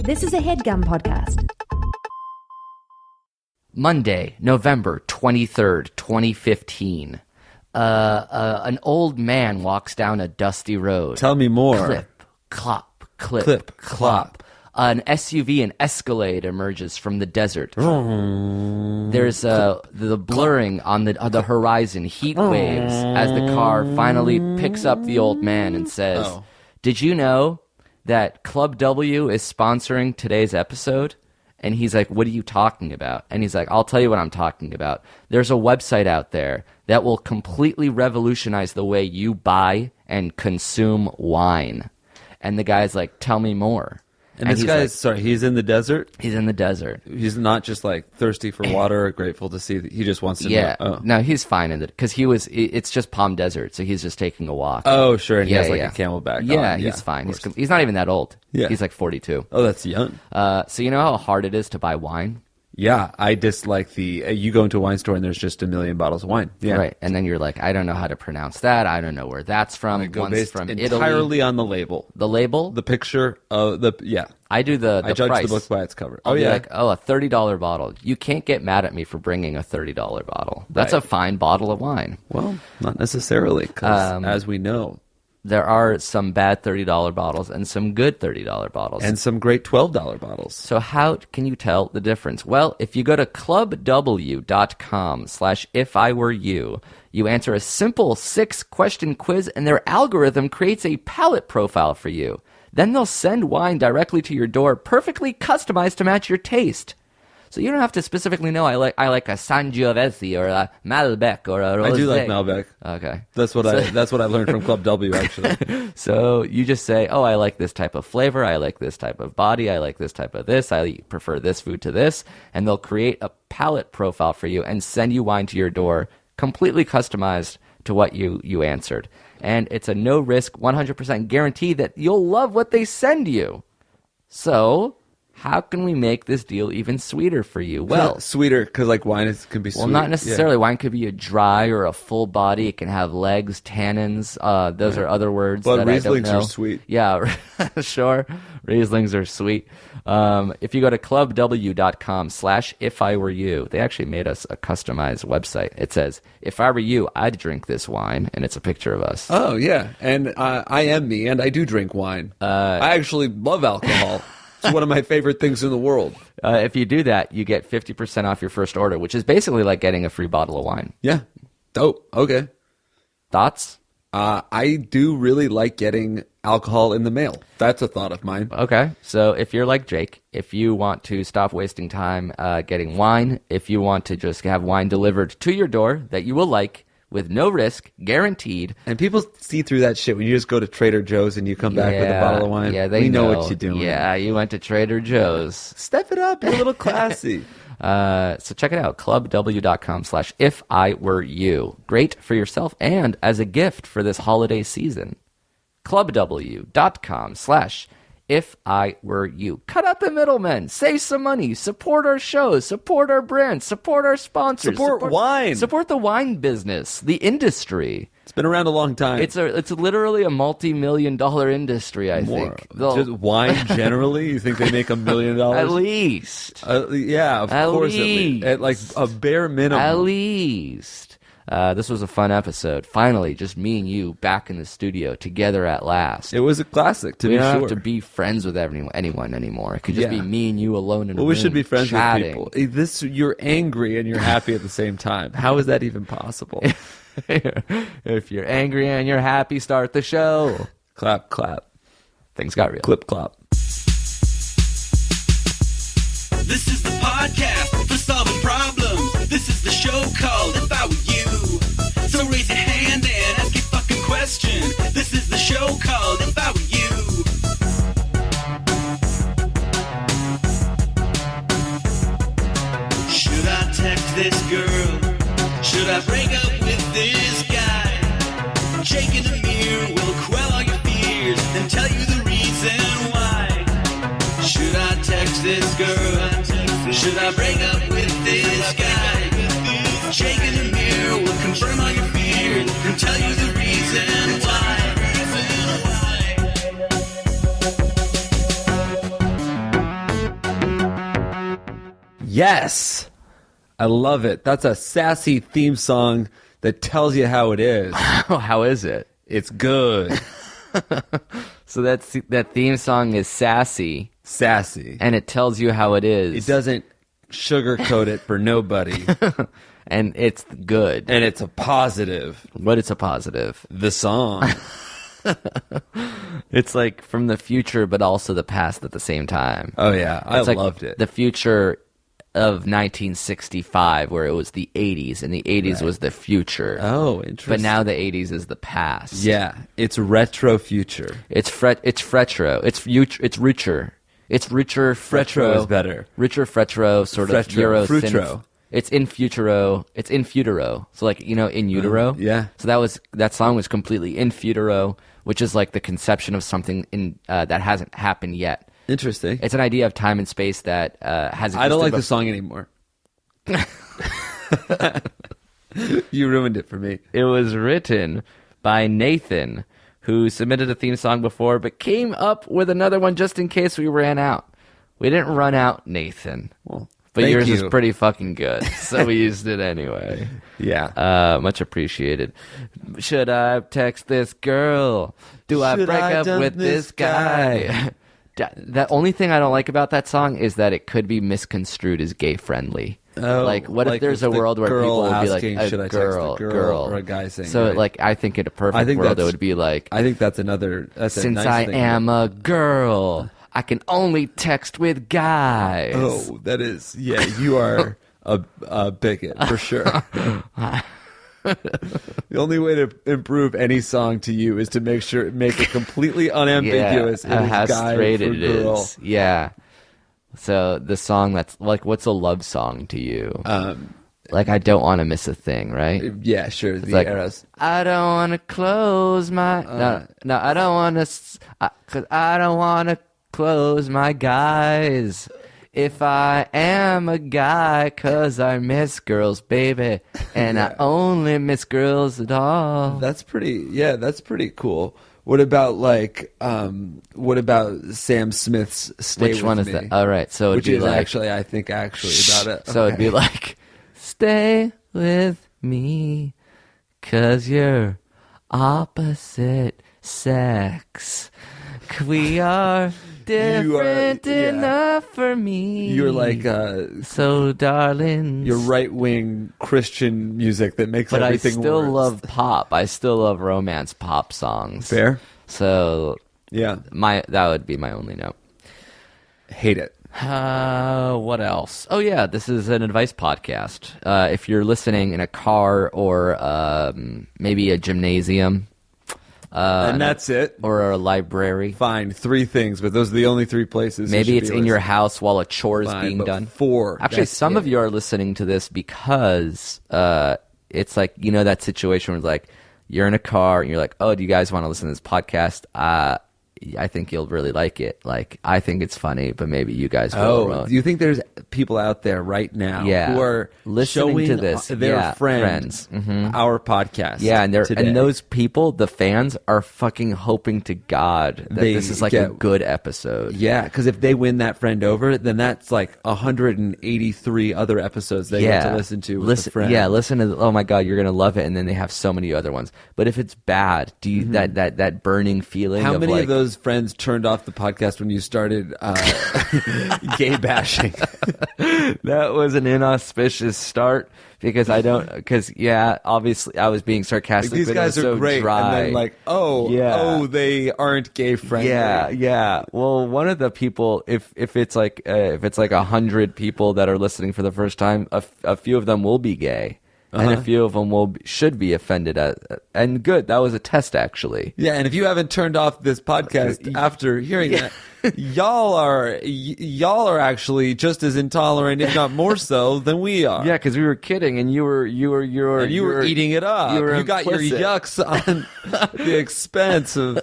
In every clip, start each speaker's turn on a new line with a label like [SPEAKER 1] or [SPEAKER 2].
[SPEAKER 1] This is a HeadGum podcast.
[SPEAKER 2] Monday, November 23rd, 2015. An old man walks down a dusty road.
[SPEAKER 3] Tell me more.
[SPEAKER 2] Clip, clop, clip,
[SPEAKER 3] Clip,
[SPEAKER 2] clop. An SUV and Escalade emerges from the desert. There's the blurring on the horizon, heat waves, as the car finally picks up the old man and says, "Did you know that ClubW is sponsoring today's episode?" And he's like, "What are you talking about?" And he's like, "I'll tell you what I'm talking about. There's a website out there that will completely revolutionize the way you buy and consume wine." And the guy's like, "Tell me more."
[SPEAKER 3] And this guy's, he's in the desert?
[SPEAKER 2] He's in the desert.
[SPEAKER 3] He's not just like thirsty for water or grateful to see, he just wants to know. Oh.
[SPEAKER 2] No, he's fine in it because it's just Palm Desert, so he's just taking a walk.
[SPEAKER 3] Oh, sure, and he has like a camelback on.
[SPEAKER 2] He's fine. He's not even that old.
[SPEAKER 3] Yeah.
[SPEAKER 2] He's like 42.
[SPEAKER 3] Oh, that's young.
[SPEAKER 2] So you know how hard it is to buy wine?
[SPEAKER 3] Yeah, I dislike you go into a wine store and there's just 1 million bottles of wine. Yeah.
[SPEAKER 2] Right, and then you're like, I don't know how to pronounce that. I don't know where that's from. One's from Italy.
[SPEAKER 3] Entirely on the label.
[SPEAKER 2] The label?
[SPEAKER 3] The picture of
[SPEAKER 2] I do the
[SPEAKER 3] I judge
[SPEAKER 2] price.
[SPEAKER 3] the book by its cover.
[SPEAKER 2] I'll be like, a $30 bottle. You can't get mad at me for bringing a $30 bottle. That's a fine bottle of wine.
[SPEAKER 3] Well, not necessarily, because as we know,
[SPEAKER 2] there are some bad $30 bottles and some good $30 bottles.
[SPEAKER 3] And some great $12 bottles.
[SPEAKER 2] So how can you tell the difference? Well, if you go to clubw.com/ifiwereyou, you answer a simple 6-question quiz and their algorithm creates a palate profile for you. Then they'll send wine directly to your door, perfectly customized to match your taste. So you don't have to specifically know I like a Sangiovese or a Malbec or a Rosé.
[SPEAKER 3] I do like Malbec.
[SPEAKER 2] Okay.
[SPEAKER 3] That's what I learned from ClubW, actually.
[SPEAKER 2] So you just say, "Oh, I like this type of flavor, I like this type of body, I like this type of this, I prefer this food to this," and they'll create a palate profile for you and send you wine to your door completely customized to what you answered. And it's a no-risk, 100% guarantee that you'll love what they send you. So how can we make this deal even sweeter for you? Well,
[SPEAKER 3] sweeter, because like wine can be sweet.
[SPEAKER 2] Well, not necessarily. Yeah. Wine could be a dry or a full body. It can have legs, tannins. Those are other words that I don't know.
[SPEAKER 3] Rieslings are sweet.
[SPEAKER 2] Yeah, sure. Rieslings are sweet. If you go to clubw.com/ifiwereyou, they actually made us a customized website. It says, "If I were you, I'd drink this wine," and it's a picture of us.
[SPEAKER 3] Oh, yeah. And I am me, and I do drink wine. I actually love alcohol. It's one of my favorite things in the world.
[SPEAKER 2] If you do that, you get 50% off your first order, which is basically like getting a free bottle of wine.
[SPEAKER 3] Yeah. Dope. Okay.
[SPEAKER 2] Thoughts?
[SPEAKER 3] I do really like getting alcohol in the mail. That's a thought of mine.
[SPEAKER 2] Okay. So if you're like Jake, if you want to stop wasting time getting wine, if you want to just have wine delivered to your door that you will like, with no risk, guaranteed.
[SPEAKER 3] And people see through that shit when you just go to Trader Joe's and you come back with a bottle of wine.
[SPEAKER 2] Yeah,
[SPEAKER 3] we know what you're doing.
[SPEAKER 2] Yeah, you went to Trader Joe's.
[SPEAKER 3] Step it up. You're a little classy.
[SPEAKER 2] So check it out, clubw.com/ifiwereyou. Great for yourself and as a gift for this holiday season. clubw.com/ifiwereyou. Cut out the middlemen. Save some money. Support our shows. Support our brands. Support our sponsors.
[SPEAKER 3] Support wine.
[SPEAKER 2] Support the wine business, the industry.
[SPEAKER 3] It's been around a long time.
[SPEAKER 2] It's literally a multi-million-dollar industry, I think.
[SPEAKER 3] Just wine generally? You think they make $1 million?
[SPEAKER 2] At least.
[SPEAKER 3] Yeah, of course. At like a bare minimum.
[SPEAKER 2] At least. This was a fun episode. Finally, just me and you back in the studio together at last.
[SPEAKER 3] It was a classic, to be sure.
[SPEAKER 2] We don't have to be friends with anyone anymore. It could just be me and you alone in a room.
[SPEAKER 3] We should be friends
[SPEAKER 2] chatting.
[SPEAKER 3] with people. You're angry and you're happy at the same time. How is that even possible?
[SPEAKER 2] If you're angry and you're happy, start the show.
[SPEAKER 3] Clap, clap.
[SPEAKER 2] Things got real.
[SPEAKER 3] Clip, clop.
[SPEAKER 4] This is the podcast for solving problems. This is the show called If I Were You. So raise your hand and ask a fucking question. This is the show called If I Were You. Should I text this girl? Should I break up with this guy? Jake in the mirror will quell all your fears and tell you the reason why. Should I text this girl? Should I break up with this guy? Jake in the mirror will confirm all your fears and tell you the reason why.
[SPEAKER 3] Yes. I love it. That's a sassy theme song that tells you how it is.
[SPEAKER 2] How is it?
[SPEAKER 3] It's good.
[SPEAKER 2] So that theme song is sassy.
[SPEAKER 3] Sassy.
[SPEAKER 2] And it tells you how it is.
[SPEAKER 3] It doesn't sugarcoat it for nobody.
[SPEAKER 2] And it's good.
[SPEAKER 3] And it's a positive.
[SPEAKER 2] What is a positive?
[SPEAKER 3] The song.
[SPEAKER 2] It's like from the future, but also the past at the same time.
[SPEAKER 3] Oh, yeah. I
[SPEAKER 2] It's like
[SPEAKER 3] loved it.
[SPEAKER 2] The future of 1965, where it was the 80s, and the 80s was the future.
[SPEAKER 3] Oh, interesting.
[SPEAKER 2] But now the 80s is the past.
[SPEAKER 3] Yeah. It's retro future.
[SPEAKER 2] It's fretro. It's richer. It's richer.
[SPEAKER 3] Fretro is better.
[SPEAKER 2] Richer fretro, sort of
[SPEAKER 3] Fretro.
[SPEAKER 2] Euro
[SPEAKER 3] Frutro.
[SPEAKER 2] synth. It's in futuro. It's in futuro. So like, you know, in utero.
[SPEAKER 3] Yeah.
[SPEAKER 2] So that song was completely in futuro, which is like the conception of something in that hasn't happened yet.
[SPEAKER 3] Interesting.
[SPEAKER 2] It's an idea of time and space that has.
[SPEAKER 3] I don't like the song anymore. You ruined it for me.
[SPEAKER 2] It was written by Nathan, who submitted a theme song before, but came up with another one just in case we ran out. We didn't run out, Nathan.
[SPEAKER 3] Well,
[SPEAKER 2] but
[SPEAKER 3] thank
[SPEAKER 2] yours
[SPEAKER 3] you.
[SPEAKER 2] is pretty fucking good, so we used it anyway.
[SPEAKER 3] Yeah.
[SPEAKER 2] Much appreciated. Should I text this girl? Do I
[SPEAKER 3] Should
[SPEAKER 2] break
[SPEAKER 3] I
[SPEAKER 2] up
[SPEAKER 3] dump
[SPEAKER 2] with this guy? The only thing I don't like about that song is that it could be misconstrued as gay friendly.
[SPEAKER 3] Oh,
[SPEAKER 2] like, what if
[SPEAKER 3] like
[SPEAKER 2] there's
[SPEAKER 3] if
[SPEAKER 2] a
[SPEAKER 3] the
[SPEAKER 2] world where
[SPEAKER 3] girl
[SPEAKER 2] people would be
[SPEAKER 3] asking,
[SPEAKER 2] like,
[SPEAKER 3] should I
[SPEAKER 2] a
[SPEAKER 3] text the
[SPEAKER 2] girl,
[SPEAKER 3] or a guy saying,
[SPEAKER 2] so,
[SPEAKER 3] right.
[SPEAKER 2] like, I think in a perfect world, it
[SPEAKER 3] that's-
[SPEAKER 2] would be like,
[SPEAKER 3] I think that's a
[SPEAKER 2] since
[SPEAKER 3] nice
[SPEAKER 2] I
[SPEAKER 3] thing.
[SPEAKER 2] am a girl, I can only text with guys.
[SPEAKER 3] Oh, that is, yeah, you are a bigot for sure. The only way to improve any song to you is to make it completely unambiguous.
[SPEAKER 2] Yeah,
[SPEAKER 3] it is
[SPEAKER 2] how
[SPEAKER 3] guy
[SPEAKER 2] straight
[SPEAKER 3] for
[SPEAKER 2] it
[SPEAKER 3] girl.
[SPEAKER 2] is. Yeah. So the song that's like, what's a love song to you? Like, I don't want to miss a thing, right?
[SPEAKER 3] Yeah, sure. The
[SPEAKER 2] Like,
[SPEAKER 3] Eras.
[SPEAKER 2] I don't want to close my no, I don't want to, cause I don't want to close my guys. If I am a guy, cause I miss girls, baby, and I only miss girls at all.
[SPEAKER 3] That's pretty cool. What about Sam Smith's "Stay
[SPEAKER 2] Which
[SPEAKER 3] With
[SPEAKER 2] one is
[SPEAKER 3] Me"?
[SPEAKER 2] that? All right, so it'd
[SPEAKER 3] Which
[SPEAKER 2] be
[SPEAKER 3] is
[SPEAKER 2] like,
[SPEAKER 3] actually, I think, actually about it.
[SPEAKER 2] So it'd be like, stay with me, cause you're opposite sex. We are different enough for me.
[SPEAKER 3] You're like
[SPEAKER 2] so darling.
[SPEAKER 3] your right-wing Christian music that makes
[SPEAKER 2] But I
[SPEAKER 3] everything
[SPEAKER 2] still
[SPEAKER 3] worse.
[SPEAKER 2] love pop. I still love romance pop songs.
[SPEAKER 3] Fair.
[SPEAKER 2] So
[SPEAKER 3] Yeah.
[SPEAKER 2] that would be my only note.
[SPEAKER 3] Hate it.
[SPEAKER 2] What else? Oh yeah, this is an advice podcast. If you're listening in a car or maybe a gymnasium,
[SPEAKER 3] And that's it.
[SPEAKER 2] or a library.
[SPEAKER 3] Fine. 3 things, but those are the only 3 places.
[SPEAKER 2] Maybe
[SPEAKER 3] you
[SPEAKER 2] it's
[SPEAKER 3] should be
[SPEAKER 2] in your
[SPEAKER 3] listening.
[SPEAKER 2] house while a chore is
[SPEAKER 3] Fine,
[SPEAKER 2] being
[SPEAKER 3] but
[SPEAKER 2] done.
[SPEAKER 3] 4.
[SPEAKER 2] Actually,
[SPEAKER 3] That's
[SPEAKER 2] some
[SPEAKER 3] it.
[SPEAKER 2] of you are listening to this because it's like, you know, that situation where it's like you're in a car and you're like, oh, do you guys want to listen to this podcast? I think you'll really like it. Like, I think it's funny, but maybe you guys will.
[SPEAKER 3] Oh, do you think there's people out there right now who are
[SPEAKER 2] listening
[SPEAKER 3] showing
[SPEAKER 2] to this?
[SPEAKER 3] their
[SPEAKER 2] Yeah,
[SPEAKER 3] friends our podcast?
[SPEAKER 2] Yeah, and
[SPEAKER 3] today?
[SPEAKER 2] and those people, the fans, are fucking hoping to God that
[SPEAKER 3] They
[SPEAKER 2] this is like a
[SPEAKER 3] get-
[SPEAKER 2] good episode.
[SPEAKER 3] Yeah, because if they win that friend over, then that's like 183 other episodes they get to listen to with a friend.
[SPEAKER 2] Yeah, listen to. Oh my God, you're gonna love it, and then they have so many other ones. But if it's bad, do you that burning feeling?
[SPEAKER 3] How
[SPEAKER 2] of
[SPEAKER 3] many
[SPEAKER 2] like,
[SPEAKER 3] of those friends turned off the podcast when you started gay bashing?
[SPEAKER 2] That was an inauspicious start because obviously I was being sarcastic.
[SPEAKER 3] These
[SPEAKER 2] but
[SPEAKER 3] guys
[SPEAKER 2] it was
[SPEAKER 3] are
[SPEAKER 2] so
[SPEAKER 3] great,
[SPEAKER 2] dry.
[SPEAKER 3] and then like, they aren't gay friendly.
[SPEAKER 2] Yeah. Well, one of the people, if it's like 100 people that are listening for the first time, a few of them will be gay, and a few of them should be offended and good. That was a test, actually.
[SPEAKER 3] Yeah, and if you haven't turned off this podcast after hearing that, y'all are actually just as intolerant, if not more so, than we are.
[SPEAKER 2] Yeah, because we were kidding, and you were
[SPEAKER 3] eating it up.
[SPEAKER 2] You
[SPEAKER 3] got your
[SPEAKER 2] implicit.
[SPEAKER 3] yucks on the expense of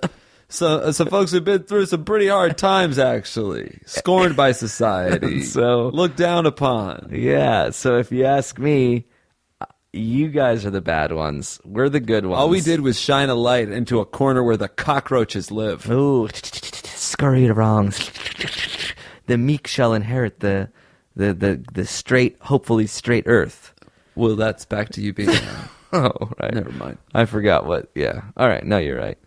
[SPEAKER 3] some folks who've been through some pretty hard times, actually. Scorned by society.
[SPEAKER 2] So-
[SPEAKER 3] looked down upon.
[SPEAKER 2] Yeah. So if you ask me, you guys are the bad ones. We're the good ones.
[SPEAKER 3] All we did was shine a light into a corner where the cockroaches live.
[SPEAKER 2] Ooh, scurry wrongs. The meek shall inherit the the straight, hopefully straight Earth.
[SPEAKER 3] Well, that's back to you being.
[SPEAKER 2] Oh, right.
[SPEAKER 3] Never mind.
[SPEAKER 2] I forgot what. Yeah. All right. No, you're right.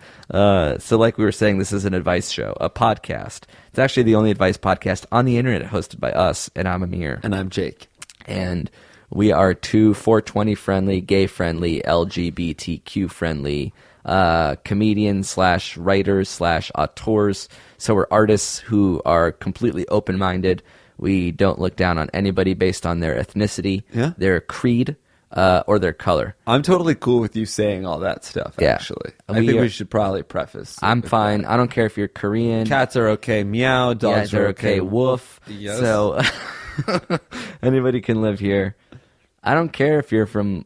[SPEAKER 2] So, like we were saying, this is an advice show, a podcast. It's actually the only advice podcast on the internet hosted by us, and I'm Amir.
[SPEAKER 3] And I'm Jake.
[SPEAKER 2] And we are two 420 friendly, gay friendly, LGBTQ friendly comedians / writers / auteurs. So we're artists who are completely open minded. We don't look down on anybody based on their ethnicity, their creed, or their color.
[SPEAKER 3] I'm totally cool with you saying all that stuff,
[SPEAKER 2] Yeah.
[SPEAKER 3] actually. I think we should probably preface.
[SPEAKER 2] I'm fine. I don't care if you're Korean.
[SPEAKER 3] Cats are okay, meow. Dogs
[SPEAKER 2] they're
[SPEAKER 3] are okay,
[SPEAKER 2] woof.
[SPEAKER 3] Yes.
[SPEAKER 2] So anybody can live here. I don't care if you're from,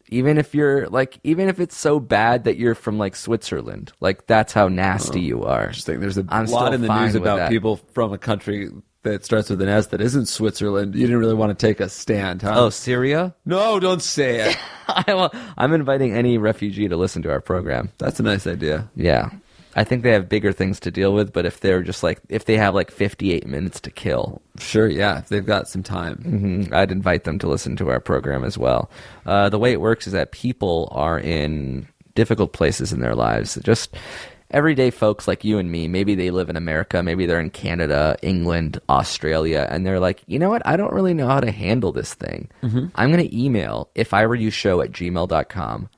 [SPEAKER 2] even if it's so bad that you're from like Switzerland. Like that's how nasty you are.
[SPEAKER 3] Interesting. There's a
[SPEAKER 2] I'm
[SPEAKER 3] lot
[SPEAKER 2] still
[SPEAKER 3] in the
[SPEAKER 2] fine
[SPEAKER 3] news
[SPEAKER 2] with
[SPEAKER 3] about
[SPEAKER 2] that.
[SPEAKER 3] people from a country that starts with an S that isn't Switzerland. You didn't really want to take a stand, huh?
[SPEAKER 2] Oh, Syria?
[SPEAKER 3] No, don't say it.
[SPEAKER 2] I'm inviting any refugee to listen to our program.
[SPEAKER 3] That's a nice idea.
[SPEAKER 2] Yeah. I think they have bigger things to deal with, but if they have like 58 minutes to kill,
[SPEAKER 3] Sure, yeah, if they've got some time.
[SPEAKER 2] I'd invite them to listen to our program as well. The way it works is that people are in difficult places in their lives. Just everyday folks like you and me, maybe they live in America, maybe they're in Canada, England, Australia, and they're like, you know what? I don't really know how to handle this thing. I'm going to email ifiwereyoushow@gmail.com.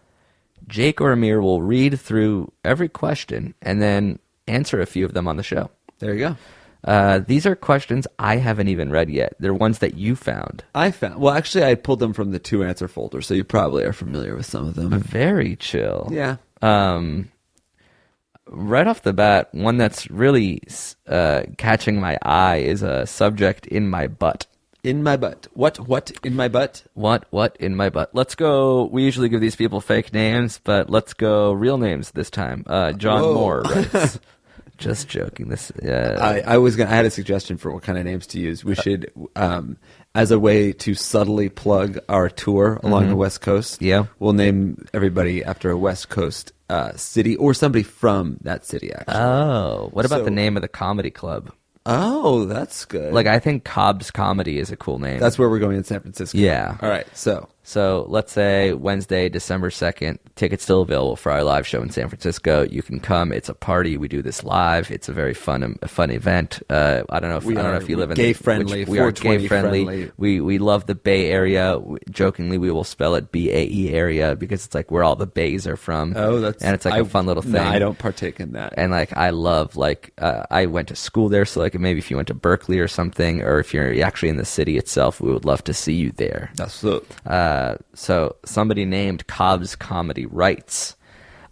[SPEAKER 2] Jake or Amir will read through every question and then answer a few of them on the show.
[SPEAKER 3] There you go.
[SPEAKER 2] These are questions I haven't even read yet. They're ones that you found.
[SPEAKER 3] Well, actually, I pulled them from the 2 answer folder, so you probably are familiar with some of them.
[SPEAKER 2] Very chill.
[SPEAKER 3] Yeah.
[SPEAKER 2] Right off the bat, one that's really catching my eye is a subject in my butt.
[SPEAKER 3] In my butt. What in my butt?
[SPEAKER 2] What in my butt? Let's go. We usually give these people fake names, but let's go real names this time. John
[SPEAKER 3] Whoa.
[SPEAKER 2] Moore writes. Just joking.
[SPEAKER 3] I had a suggestion for what kind of names to use. We should, as a way to subtly plug our tour along the West Coast.
[SPEAKER 2] Yeah.
[SPEAKER 3] We'll name everybody after a West Coast city or somebody from that city. Actually.
[SPEAKER 2] Oh, what about
[SPEAKER 3] So-
[SPEAKER 2] the name of the comedy club?
[SPEAKER 3] Oh, that's good.
[SPEAKER 2] Like, I think Cobb's Comedy is a cool name.
[SPEAKER 3] That's where we're going in San Francisco.
[SPEAKER 2] Yeah.
[SPEAKER 3] All right.
[SPEAKER 2] So let's say Wednesday, December 2nd, tickets still available for our live show in San Francisco. You can come. It's a party. We do this live. It's a very fun event. I don't know if you live in
[SPEAKER 3] gay friendly.
[SPEAKER 2] We are gay
[SPEAKER 3] 420
[SPEAKER 2] friendly. We love the Bay Area. Jokingly, we will spell it BAE area because it's like where all the bays are from.
[SPEAKER 3] Oh,
[SPEAKER 2] and it's like a fun little thing.
[SPEAKER 3] No, I don't partake in that.
[SPEAKER 2] And like I love I went to school there, so like maybe if you went to Berkeley or something, or if you're actually in the city itself, we would love to see you there.
[SPEAKER 3] That's so.
[SPEAKER 2] So somebody named Cobb's Comedy writes,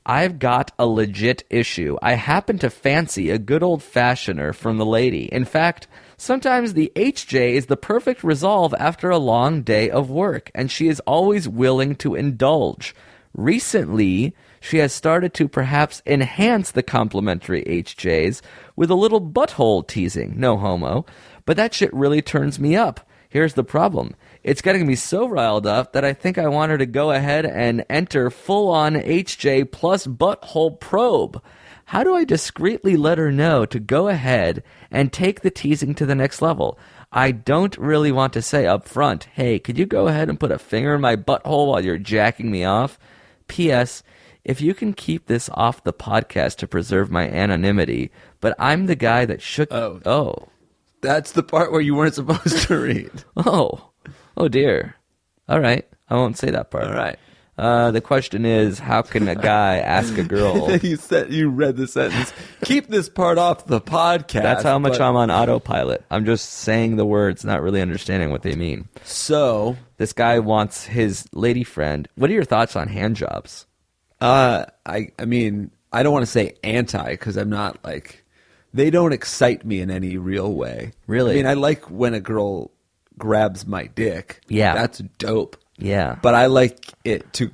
[SPEAKER 2] I've got a legit issue. I happen to fancy a good old-fashioner from the lady. In fact, sometimes the HJ is the perfect resolve after a long day of work, and she is always willing to indulge. Recently, she has started to perhaps enhance the complimentary HJs with a little butthole teasing, no homo, but that shit really turns me up. Here's the problem. It's getting me so riled up that I think I want her to go ahead and enter full-on HJ plus butthole probe. How do I discreetly let her know to go ahead and take the teasing to the next level? I don't really want to say up front, hey, could you go ahead and put a finger in my butthole while you're jacking me off? P.S. If you can keep this off the podcast to preserve my anonymity, but I'm the guy that shook... Oh.
[SPEAKER 3] That's the part where you weren't supposed to read.
[SPEAKER 2] Oh dear. All right. I won't say that part.
[SPEAKER 3] All right.
[SPEAKER 2] The question is, how can a guy ask a girl?
[SPEAKER 3] You read the sentence. Keep this part off the podcast.
[SPEAKER 2] That's how much I'm on autopilot. I'm just saying the words, not really understanding what they mean.
[SPEAKER 3] So,
[SPEAKER 2] This guy wants his lady friend. What are your thoughts on hand jobs?
[SPEAKER 3] I mean, I don't want to say anti because I'm not like, they don't excite me in any real way.
[SPEAKER 2] Really?
[SPEAKER 3] I mean, I like when a girl grabs my dick.
[SPEAKER 2] Yeah.
[SPEAKER 3] That's dope.
[SPEAKER 2] Yeah.
[SPEAKER 3] But I like it to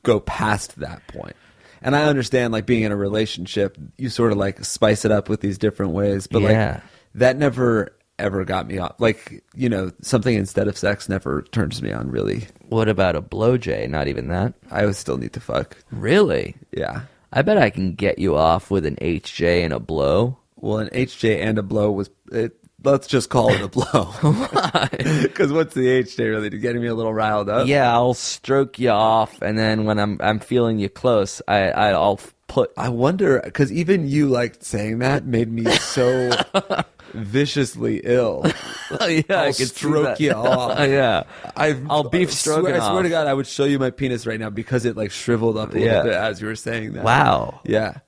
[SPEAKER 3] go past that point. And I understand, like, being in a relationship, you sort of, like, spice it up with these different ways. But, like, that never, ever got me off. Like, you know, something instead of sex never turns me on, really.
[SPEAKER 2] What about a blowjay? Not even that?
[SPEAKER 3] I would still need to fuck.
[SPEAKER 2] Really?
[SPEAKER 3] Yeah.
[SPEAKER 2] I bet I can get you off with an HJ and a blow.
[SPEAKER 3] Well, an HJ and a blow was... let's just call it a blow.
[SPEAKER 2] Why?
[SPEAKER 3] Because what's the HJ really? Getting me a little riled up?
[SPEAKER 2] Yeah, I'll stroke you off, and then when I'm feeling you close, I'll put.
[SPEAKER 3] I wonder, because even you like saying that made me so viciously ill.
[SPEAKER 2] Oh, yeah,
[SPEAKER 3] I'll
[SPEAKER 2] I could
[SPEAKER 3] stroke you off.
[SPEAKER 2] Yeah, I'll beef
[SPEAKER 3] I
[SPEAKER 2] stroking off.
[SPEAKER 3] swear to God, I would show you my penis right now because it like shriveled up a little bit as you were saying that.
[SPEAKER 2] Wow.
[SPEAKER 3] Yeah.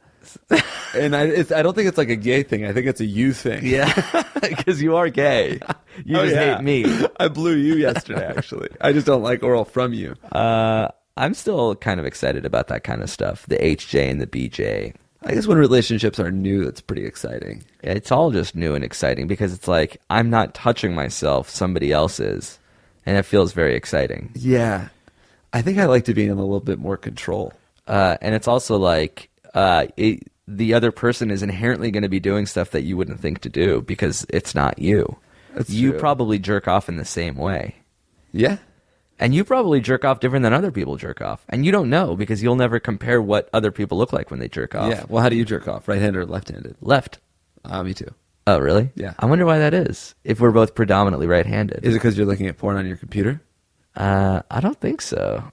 [SPEAKER 3] And I don't think it's like a gay thing. I think it's a you thing.
[SPEAKER 2] Yeah, because you are gay. You just hate me.
[SPEAKER 3] I blew you yesterday, actually. I just don't like oral from you.
[SPEAKER 2] I'm still kind of excited about that kind of stuff. The HJ and the BJ.
[SPEAKER 3] I guess when relationships are new, that's pretty exciting.
[SPEAKER 2] It's all just new and exciting because it's like I'm not touching myself, somebody else is. And it feels very exciting.
[SPEAKER 3] Yeah. I think I like to be in a little bit more control.
[SPEAKER 2] And it's also like the other person is inherently going to be doing stuff that you wouldn't think to do because it's not you.
[SPEAKER 3] That's
[SPEAKER 2] you
[SPEAKER 3] true.
[SPEAKER 2] probably jerk off in the same way.
[SPEAKER 3] Yeah.
[SPEAKER 2] And you probably jerk off different than other people jerk off. And you don't know because you'll never compare what other people look like when they jerk off.
[SPEAKER 3] Yeah. Well, how do you jerk off? Right-handed or left-handed?
[SPEAKER 2] Left.
[SPEAKER 3] Me too.
[SPEAKER 2] Oh, really?
[SPEAKER 3] Yeah.
[SPEAKER 2] I wonder why that is, if we're both predominantly right-handed.
[SPEAKER 3] Is it because you're looking at porn on your computer?
[SPEAKER 2] I don't think so.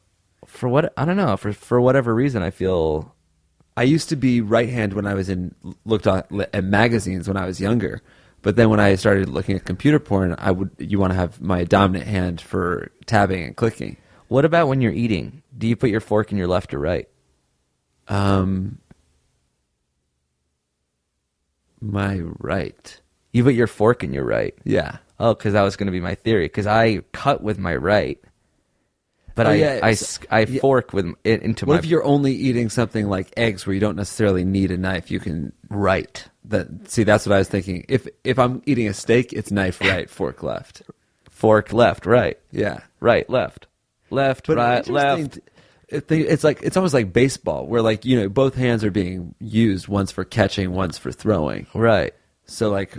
[SPEAKER 2] I don't know. For whatever reason, I feel...
[SPEAKER 3] I used to be right-hand when I was looked at magazines when I was younger. But then when I started looking at computer porn, you want to have my dominant hand for tabbing and clicking.
[SPEAKER 2] What about when you're eating? Do you put your fork in your left or right?
[SPEAKER 3] My right.
[SPEAKER 2] You put your fork in your right.
[SPEAKER 3] Yeah.
[SPEAKER 2] Oh, because that was going to be my theory. Because I cut with my right, but I fork with it into my...
[SPEAKER 3] What if you're only eating something like eggs where you don't necessarily need a knife? You can...
[SPEAKER 2] Right.
[SPEAKER 3] That's what I was thinking. If I'm eating a steak, it's knife right, fork left.
[SPEAKER 2] Fork left, right.
[SPEAKER 3] Yeah.
[SPEAKER 2] Right, left. Left,
[SPEAKER 3] But
[SPEAKER 2] right, left.
[SPEAKER 3] It's almost like baseball, where like, you know, both hands are being used, once for catching, once for throwing.
[SPEAKER 2] Right.
[SPEAKER 3] So like...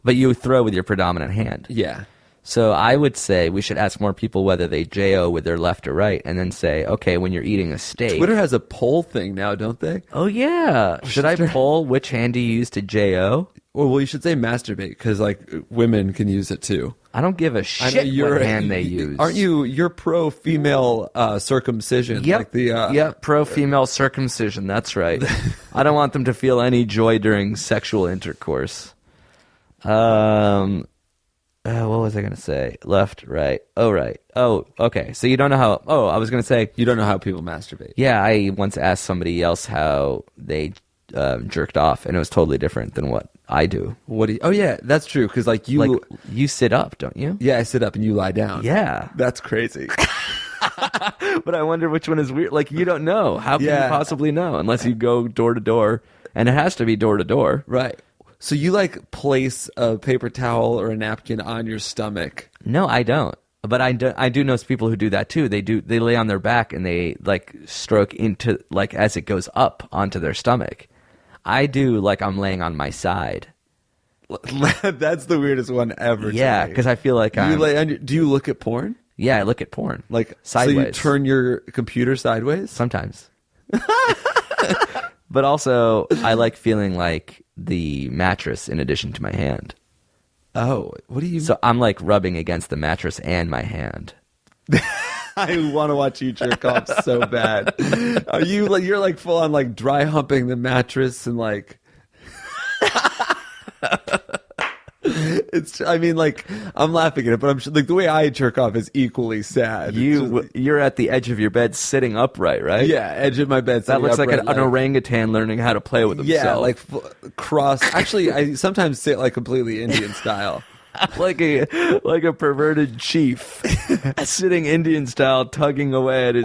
[SPEAKER 2] But you throw with your predominant hand.
[SPEAKER 3] Yeah.
[SPEAKER 2] So I would say we should ask more people whether they JO with their left or right, and then say, okay, when you're eating a steak...
[SPEAKER 3] Twitter has a poll thing now, don't they?
[SPEAKER 2] Oh, yeah. Should I poll which hand do you use to JO?
[SPEAKER 3] Well, you should say masturbate, because like women can use it too.
[SPEAKER 2] I don't give a shit what hand they use.
[SPEAKER 3] Aren't you? You're pro female circumcision.
[SPEAKER 2] Yep.
[SPEAKER 3] Like
[SPEAKER 2] pro female circumcision. That's right. I don't want them to feel any joy during sexual intercourse. What was I going to say? Left, right. Oh, right. Oh, okay. So you don't know how... Oh, I was going to say...
[SPEAKER 3] You don't know how people masturbate.
[SPEAKER 2] Yeah, I once asked somebody else how they jerked off, and it was totally different than what I do.
[SPEAKER 3] What do you... Oh, yeah, that's true, because like you...
[SPEAKER 2] Like, you sit up, don't you?
[SPEAKER 3] Yeah, I sit up and you lie down.
[SPEAKER 2] Yeah.
[SPEAKER 3] That's crazy.
[SPEAKER 2] But I wonder which one is weird. Like, you don't know. How can you possibly know? Unless you go door to door, and it has to be door to door.
[SPEAKER 3] Right. So you like place a paper towel or a napkin on your stomach?
[SPEAKER 2] No, I don't. But I do know people who do that too. They lay on their back and they like stroke into like as it goes up onto their stomach. I do like I'm laying on my side.
[SPEAKER 3] That's the weirdest one ever.
[SPEAKER 2] Yeah, because I feel like
[SPEAKER 3] do you look at porn?
[SPEAKER 2] Yeah, I look at porn
[SPEAKER 3] Like
[SPEAKER 2] sideways.
[SPEAKER 3] So you turn your computer sideways?
[SPEAKER 2] Sometimes. But also, I like feeling like the mattress in addition to my hand.
[SPEAKER 3] Oh, what do you...
[SPEAKER 2] So I'm like rubbing against the mattress and my hand.
[SPEAKER 3] I want to watch you jerk off so bad. Are you like, you're like full on like dry humping the mattress and like... I mean, like, I'm laughing at it, but I'm sure, like, the way I jerk off is equally sad.
[SPEAKER 2] You're at the edge of your bed sitting upright, right?
[SPEAKER 3] Yeah, edge of my bed.
[SPEAKER 2] That looks like an orangutan learning how to play with himself.
[SPEAKER 3] Yeah, like cross. Actually, I sometimes sit like completely Indian style.
[SPEAKER 2] like a perverted chief sitting Indian style, tugging away at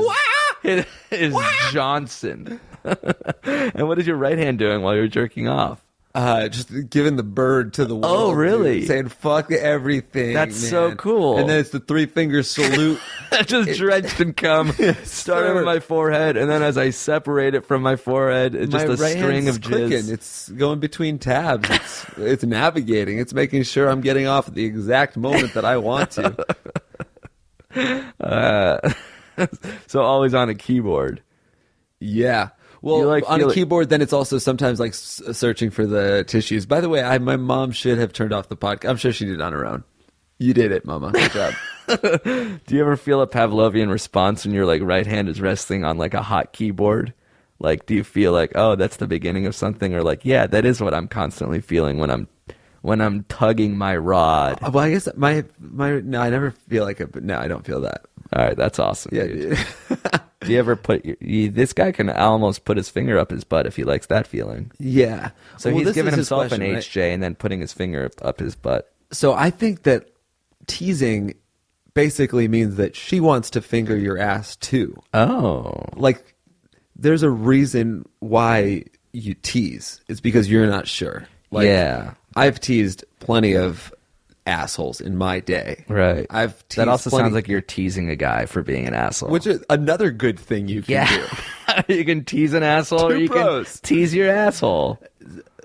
[SPEAKER 2] his Johnson. And what is your right hand doing while you're jerking off?
[SPEAKER 3] Just giving the bird to the world.
[SPEAKER 2] Oh, really?
[SPEAKER 3] Dude, saying fuck everything.
[SPEAKER 2] That's
[SPEAKER 3] man.
[SPEAKER 2] so cool.
[SPEAKER 3] And then it's the 3-finger salute.
[SPEAKER 2] Just drenched in cum, starting with my forehead, and then as I separate it from my forehead, it's just a string of jizz.
[SPEAKER 3] Clicking. It's going between tabs. It's navigating. It's making sure I'm getting off at the exact moment that I want to.
[SPEAKER 2] So always on a keyboard.
[SPEAKER 3] Yeah. Well,
[SPEAKER 2] You, like,
[SPEAKER 3] on
[SPEAKER 2] feel
[SPEAKER 3] a
[SPEAKER 2] it-
[SPEAKER 3] keyboard, then it's also sometimes like searching for the tissues. By the way, my mom should have turned off the podcast. I'm sure she did it on her own. You did it, Mama. Good job.
[SPEAKER 2] Do you ever feel a Pavlovian response when your like right hand is resting on like a hot keyboard? Like, do you feel like, oh, that's the beginning of something, or like, yeah, that is what I'm constantly feeling when I'm tugging my rod?
[SPEAKER 3] Well, I guess my no, I never feel like it, but no, I don't feel that.
[SPEAKER 2] All right, that's awesome.
[SPEAKER 3] Yeah.
[SPEAKER 2] Dude. Do you ever put this guy can almost put his finger up his butt if he likes that feeling?
[SPEAKER 3] Yeah.
[SPEAKER 2] So
[SPEAKER 3] Well,
[SPEAKER 2] he's
[SPEAKER 3] this
[SPEAKER 2] giving
[SPEAKER 3] is his
[SPEAKER 2] himself
[SPEAKER 3] question,
[SPEAKER 2] an
[SPEAKER 3] right?
[SPEAKER 2] HJ and then putting his finger up his butt.
[SPEAKER 3] So I think that teasing basically means that she wants to finger your ass too.
[SPEAKER 2] Oh.
[SPEAKER 3] Like, there's a reason why you tease. It's because you're not sure. Like,
[SPEAKER 2] Yeah.
[SPEAKER 3] I've teased plenty of assholes in my day.
[SPEAKER 2] Right.
[SPEAKER 3] I've teased
[SPEAKER 2] That also
[SPEAKER 3] plenty,
[SPEAKER 2] sounds like you're teasing a guy for being an asshole.
[SPEAKER 3] which is another good thing you can do.
[SPEAKER 2] Yeah. You can tease an asshole or
[SPEAKER 3] Two
[SPEAKER 2] you
[SPEAKER 3] pros.
[SPEAKER 2] can tease your asshole.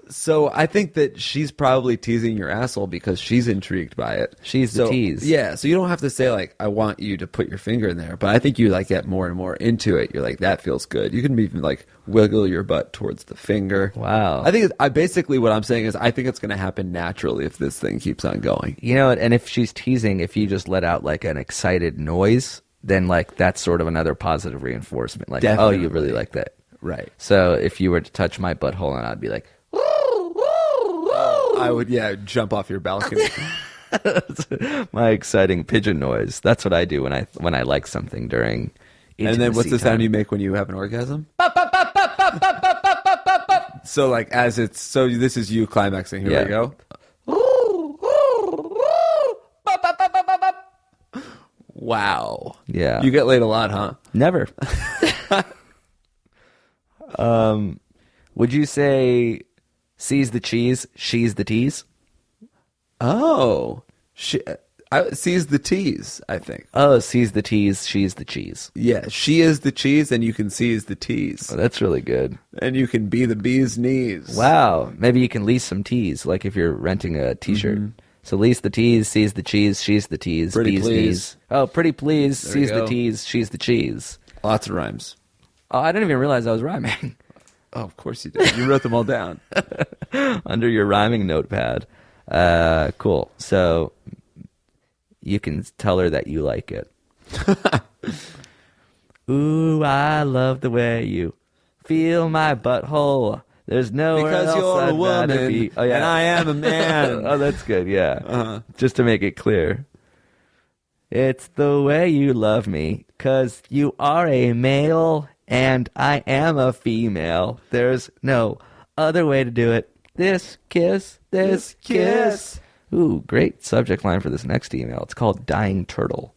[SPEAKER 3] So I think that she's probably teasing your asshole because she's intrigued by it.
[SPEAKER 2] She's the tease.
[SPEAKER 3] Yeah, so you don't have to say like, I want you to put your finger in there, but I think you like get more and more into it. You're like, that feels good. You can even like wiggle your butt towards the finger.
[SPEAKER 2] Wow.
[SPEAKER 3] I think I basically what I'm saying is I think it's going to happen naturally if this thing keeps on going.
[SPEAKER 2] You know, and if she's teasing, if you just let out like an excited noise, then like that's sort of another positive reinforcement. Like, oh, you really
[SPEAKER 3] Definitely.
[SPEAKER 2] like that.
[SPEAKER 3] Right.
[SPEAKER 2] So if you were to touch my butthole, and I'd be like,
[SPEAKER 3] I would, jump off your balcony.
[SPEAKER 2] my exciting pigeon noise. That's what I do when I like something during
[SPEAKER 3] And then what's the
[SPEAKER 2] intimacy
[SPEAKER 3] sound
[SPEAKER 2] time.
[SPEAKER 3] you make when you have an orgasm? So like this is you climaxing. Here
[SPEAKER 2] Yeah.
[SPEAKER 3] we go. Wow.
[SPEAKER 2] Yeah.
[SPEAKER 3] You get laid a lot, huh?
[SPEAKER 2] Never. Would you say C's the cheese, she's the tease?
[SPEAKER 3] Oh. C's the tease, I think.
[SPEAKER 2] Oh, C's the tease, she's the cheese.
[SPEAKER 3] Yeah, she is the cheese and you can seize the tease.
[SPEAKER 2] Oh, that's really good.
[SPEAKER 3] And you can be the bee's knees.
[SPEAKER 2] Wow. Maybe you can lease some teas, like if you're renting a t-shirt. So lease the tease, C's the cheese, she's the tease,
[SPEAKER 3] Pretty
[SPEAKER 2] bee's
[SPEAKER 3] please.
[SPEAKER 2] knees. Oh, pretty please,
[SPEAKER 3] There you
[SPEAKER 2] C's the
[SPEAKER 3] go.
[SPEAKER 2] tease, she's the cheese.
[SPEAKER 3] Lots of rhymes.
[SPEAKER 2] Oh, I didn't even realize I was rhyming.
[SPEAKER 3] Oh, of course you did. You wrote them all down.
[SPEAKER 2] Under your rhyming notepad. Cool. So you can tell her that you like it. Ooh, I love the way you feel my butthole. There's nowhere
[SPEAKER 3] Because
[SPEAKER 2] else
[SPEAKER 3] you're
[SPEAKER 2] I'd
[SPEAKER 3] a woman
[SPEAKER 2] rather be. Oh, yeah.
[SPEAKER 3] and I am a man.
[SPEAKER 2] Oh, that's good. Yeah. Just to make it clear. It's the way you love me, 'cause you are a male and I am a female. There's no other way to do it. This kiss, this kiss. Ooh, great subject line for this next email. It's called Dying Turtle.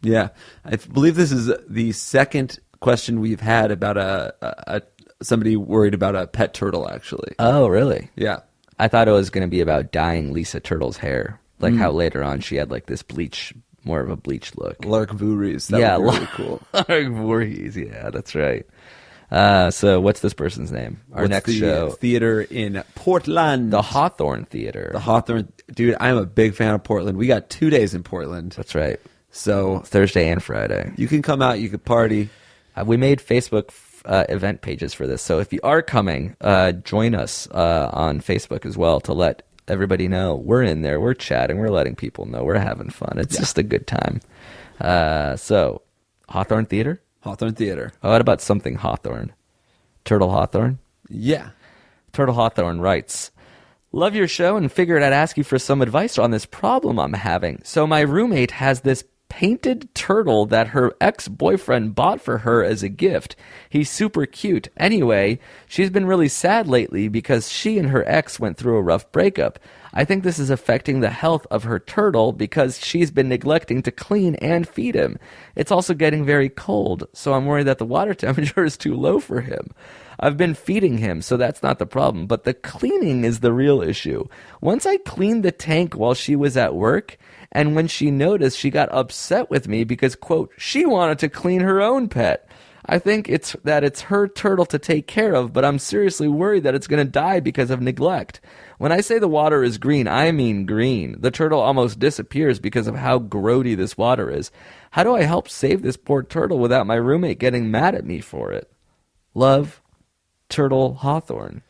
[SPEAKER 3] Yeah. I believe this is the second question we've had about a somebody worried about a pet turtle, actually.
[SPEAKER 2] Oh, really?
[SPEAKER 3] Yeah.
[SPEAKER 2] I thought it was going to be about dyeing Leesa Turtle's hair. Like how later on she had like this bleach, more of a bleached look.
[SPEAKER 3] Lark Voorhees. That
[SPEAKER 2] Yeah,
[SPEAKER 3] would be really cool.
[SPEAKER 2] Lark Voorhees. Yeah, that's right. So what's this person's name? Our
[SPEAKER 3] What's
[SPEAKER 2] next
[SPEAKER 3] the
[SPEAKER 2] show,
[SPEAKER 3] theater in Portland.
[SPEAKER 2] the Hawthorne Theater.
[SPEAKER 3] The Hawthorne. Dude, I'm a big fan of Portland. We got 2 days in Portland.
[SPEAKER 2] That's right.
[SPEAKER 3] So
[SPEAKER 2] Thursday and Friday.
[SPEAKER 3] you can come out, you could party.
[SPEAKER 2] We made Facebook event pages for this. So if you are coming, join us on Facebook as well to let everybody know we're in there. We're chatting. We're letting people know we're having fun. It's just a good time. So Hawthorne Theater?
[SPEAKER 3] Hawthorne Theater.
[SPEAKER 2] Oh, what about something Hawthorne? Turtle Hawthorne?
[SPEAKER 3] Yeah.
[SPEAKER 2] Turtle Hawthorne writes, love your show and figured I'd ask you for some advice on this problem I'm having. So my roommate has this painted turtle that her ex-boyfriend bought for her as a gift. He's super cute. Anyway, she's been really sad lately because she and her ex went through a rough breakup. I think this is affecting the health of her turtle because she's been neglecting to clean and feed him. It's also getting very cold, so I'm worried that the water temperature is too low for him. I've been feeding him, so that's not the problem, but the cleaning is the real issue. Once I cleaned the tank while she was at work, and when she noticed, she got upset with me because, quote, she wanted to clean her own pet. I think it's her turtle to take care of, but I'm seriously worried that it's going to die because of neglect. When I say the water is green, I mean green. The turtle almost disappears because of how grody this water is. How do I help save this poor turtle without my roommate getting mad at me for it? Love, Turtle Hawthorne?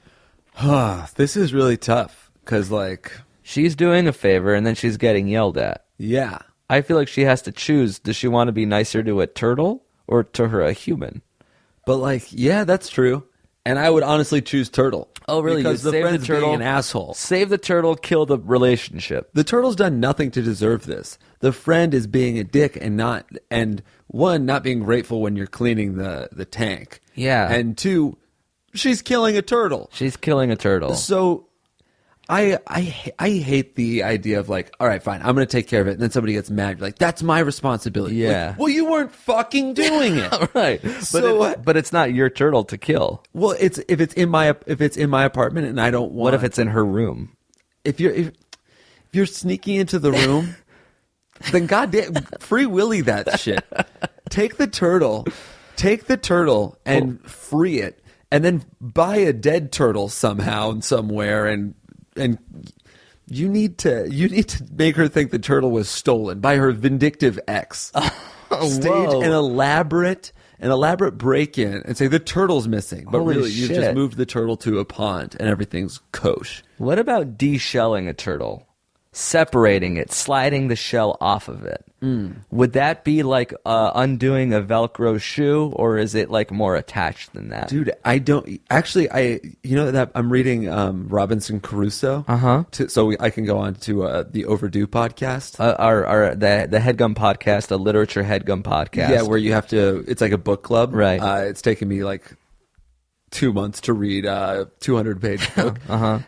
[SPEAKER 3] This is really tough because, like,
[SPEAKER 2] she's doing a favor and then she's getting yelled at.
[SPEAKER 3] Yeah.
[SPEAKER 2] I feel like she has to choose. Does she want to be nicer to a turtle or to a human?
[SPEAKER 3] But, like, yeah, that's true. And I would honestly choose turtle.
[SPEAKER 2] Oh, really?
[SPEAKER 3] Because
[SPEAKER 2] You'd
[SPEAKER 3] the
[SPEAKER 2] save
[SPEAKER 3] friend's
[SPEAKER 2] the turtle,
[SPEAKER 3] being an asshole.
[SPEAKER 2] Save the turtle, kill the relationship.
[SPEAKER 3] The turtle's done nothing to deserve this. The friend is being a dick and not being grateful when you're cleaning the tank.
[SPEAKER 2] Yeah.
[SPEAKER 3] And 2, she's killing a turtle.
[SPEAKER 2] She's killing a turtle.
[SPEAKER 3] So I hate the idea of, like, all right, fine, I'm going to take care of it. And then somebody gets mad. You're like, that's my responsibility.
[SPEAKER 2] Yeah.
[SPEAKER 3] Like, well, you weren't fucking doing it.
[SPEAKER 2] Right. But it's not your turtle to kill.
[SPEAKER 3] Well, if it's in my apartment and I don't want.
[SPEAKER 2] What if it's in her room?
[SPEAKER 3] If you're sneaking into the room, then goddamn free willy that shit. Take the turtle and free it, and then buy a dead turtle somehow and somewhere, and you need to make her think the turtle was stolen by her vindictive ex. Stage an elaborate break-in and say the turtle's missing, but
[SPEAKER 2] Holy
[SPEAKER 3] really you've
[SPEAKER 2] shit.
[SPEAKER 3] just moved the turtle to a pond and everything's kosher.
[SPEAKER 2] What about de-shelling a turtle? Separating it, sliding the shell off of it. Would that be like undoing a Velcro shoe, or is it like more attached than that?
[SPEAKER 3] Dude, I don't actually. That I'm reading Robinson Crusoe. So I can go on to the Overdue podcast.
[SPEAKER 2] The Headgum podcast, a literature Headgum podcast.
[SPEAKER 3] Yeah, where you have to. It's like a book club,
[SPEAKER 2] right?
[SPEAKER 3] It's taken me like 2 months to read a 200-page book.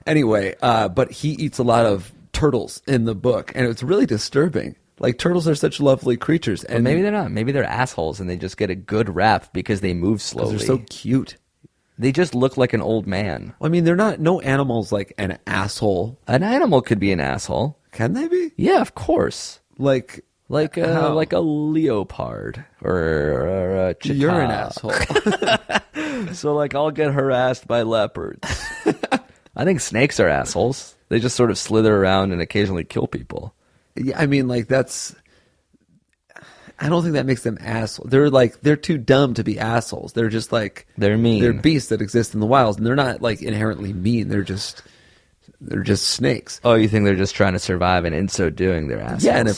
[SPEAKER 3] Anyway, but he eats a lot of turtles in the book, and it's really disturbing. Like, turtles are such lovely creatures, and
[SPEAKER 2] maybe they're not. Maybe they're assholes, and they just get a good rap because they move slowly.
[SPEAKER 3] They're so cute.
[SPEAKER 2] They just look like an old man.
[SPEAKER 3] I mean, they're not. No animal's like an asshole.
[SPEAKER 2] An animal could be an asshole.
[SPEAKER 3] Can they be?
[SPEAKER 2] Yeah, of course.
[SPEAKER 3] Like
[SPEAKER 2] a leopard or a cheetah.
[SPEAKER 3] You're an asshole.
[SPEAKER 2] So, like, I'll get harassed by leopards. I think snakes are assholes. They just sort of slither around and occasionally kill people.
[SPEAKER 3] Yeah, I mean, like, I don't think that makes them assholes. They're too dumb to be assholes. They're just like,
[SPEAKER 2] they're mean.
[SPEAKER 3] They're beasts that exist in the wild, and they're not like inherently mean. They're just snakes.
[SPEAKER 2] Oh, you think they're just trying to survive, and in so doing, they're assholes?
[SPEAKER 3] Yeah, and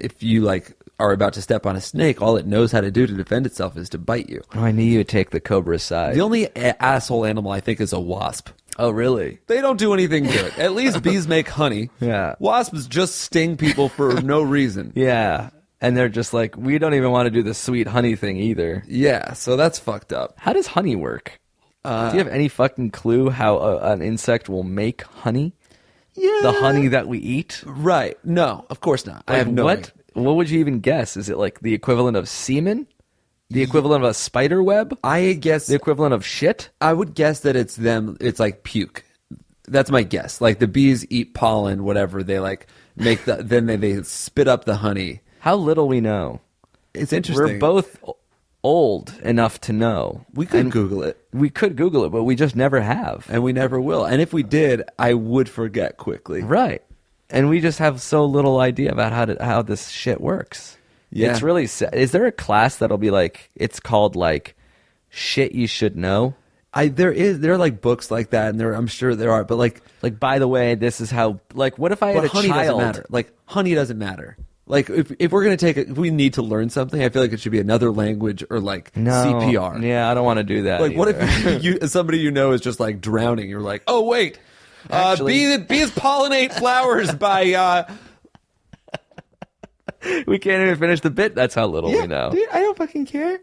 [SPEAKER 3] if you like are about to step on a snake, all it knows how to do to defend itself is to bite you.
[SPEAKER 2] Oh, I knew you would take the cobra side.
[SPEAKER 3] The only asshole animal I think is a wasp.
[SPEAKER 2] Oh, really?
[SPEAKER 3] They don't do anything good. At least bees make honey.
[SPEAKER 2] Yeah.
[SPEAKER 3] Wasps just sting people for no reason.
[SPEAKER 2] Yeah. And they're just like, we don't even want to do the sweet honey thing either.
[SPEAKER 3] Yeah, so that's fucked up.
[SPEAKER 2] How does honey work? Do you have any fucking clue how an insect will make honey?
[SPEAKER 3] Yeah.
[SPEAKER 2] The honey that we eat?
[SPEAKER 3] Right. No, of course not. I have no idea.
[SPEAKER 2] What would you even guess? Is it like the equivalent of semen? The equivalent of a spider web?
[SPEAKER 3] I guess
[SPEAKER 2] the equivalent of shit?
[SPEAKER 3] I would guess that it's like puke. That's my guess. Like, the bees eat pollen, whatever. They like make then they spit up the honey.
[SPEAKER 2] How little we know.
[SPEAKER 3] It's interesting.
[SPEAKER 2] We're both old enough to know.
[SPEAKER 3] We could Google it.
[SPEAKER 2] We could Google it, but we just never have.
[SPEAKER 3] And we never will. And if we did, I would forget quickly.
[SPEAKER 2] Right. And we just have so little idea about how this shit works. Yeah. It's really sad. Is there a class that'll be like, it's called like shit you should know?
[SPEAKER 3] There are like books like that, and I'm sure there are, but like
[SPEAKER 2] by the way, this is how, like, what if I had a
[SPEAKER 3] honey
[SPEAKER 2] child?
[SPEAKER 3] Doesn't matter. Like, honey doesn't matter. Like, if we're going to if we need to learn something, I feel like it should be another language or like CPR.
[SPEAKER 2] Yeah, I don't want to do that.
[SPEAKER 3] Like,
[SPEAKER 2] either.
[SPEAKER 3] what if somebody you know is just like drowning? You're like, oh wait, bees pollinate flowers by.
[SPEAKER 2] We can't even finish the bit. That's how little we know.
[SPEAKER 3] Dude, I don't fucking care.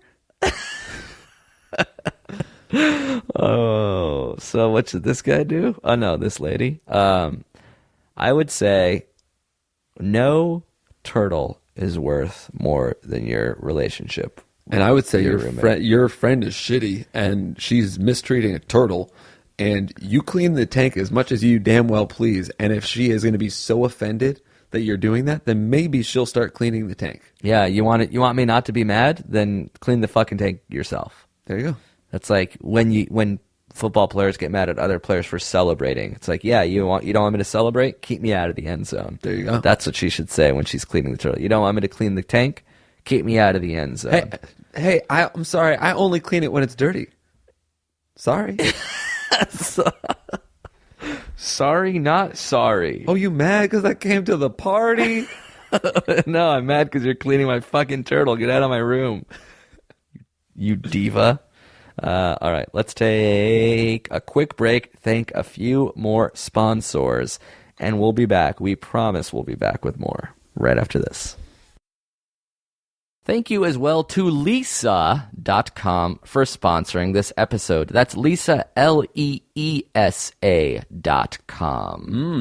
[SPEAKER 2] Oh, so what should this guy do? Oh no, this lady. I would say no turtle is worth more than your relationship.
[SPEAKER 3] And I would say your friend is shitty, and she's mistreating a turtle, and you clean the tank as much as you damn well please. And if she is going to be so offended that you're doing that, then maybe she'll start cleaning the tank.
[SPEAKER 2] Yeah, you want me not to be mad? Then clean the fucking tank yourself.
[SPEAKER 3] There you go.
[SPEAKER 2] That's like when football players get mad at other players for celebrating. It's like, yeah, you don't want me to celebrate? Keep me out of the end zone.
[SPEAKER 3] There you go.
[SPEAKER 2] That's what she should say when she's cleaning the turtle. You don't want me to clean the tank? Keep me out of the end zone.
[SPEAKER 3] Hey, I'm sorry. I only clean it when it's dirty. Sorry.
[SPEAKER 2] Sorry, not sorry.
[SPEAKER 3] Oh, you mad because I came to the party?
[SPEAKER 2] No, I'm mad because you're cleaning my fucking turtle. Get out of my room. You diva. All right, let's take a quick break, thank a few more sponsors, and we'll be back. We promise we'll be back with more right after this. Thank you as well to Leesa.com for sponsoring this episode. That's Leesa, Leesa.com.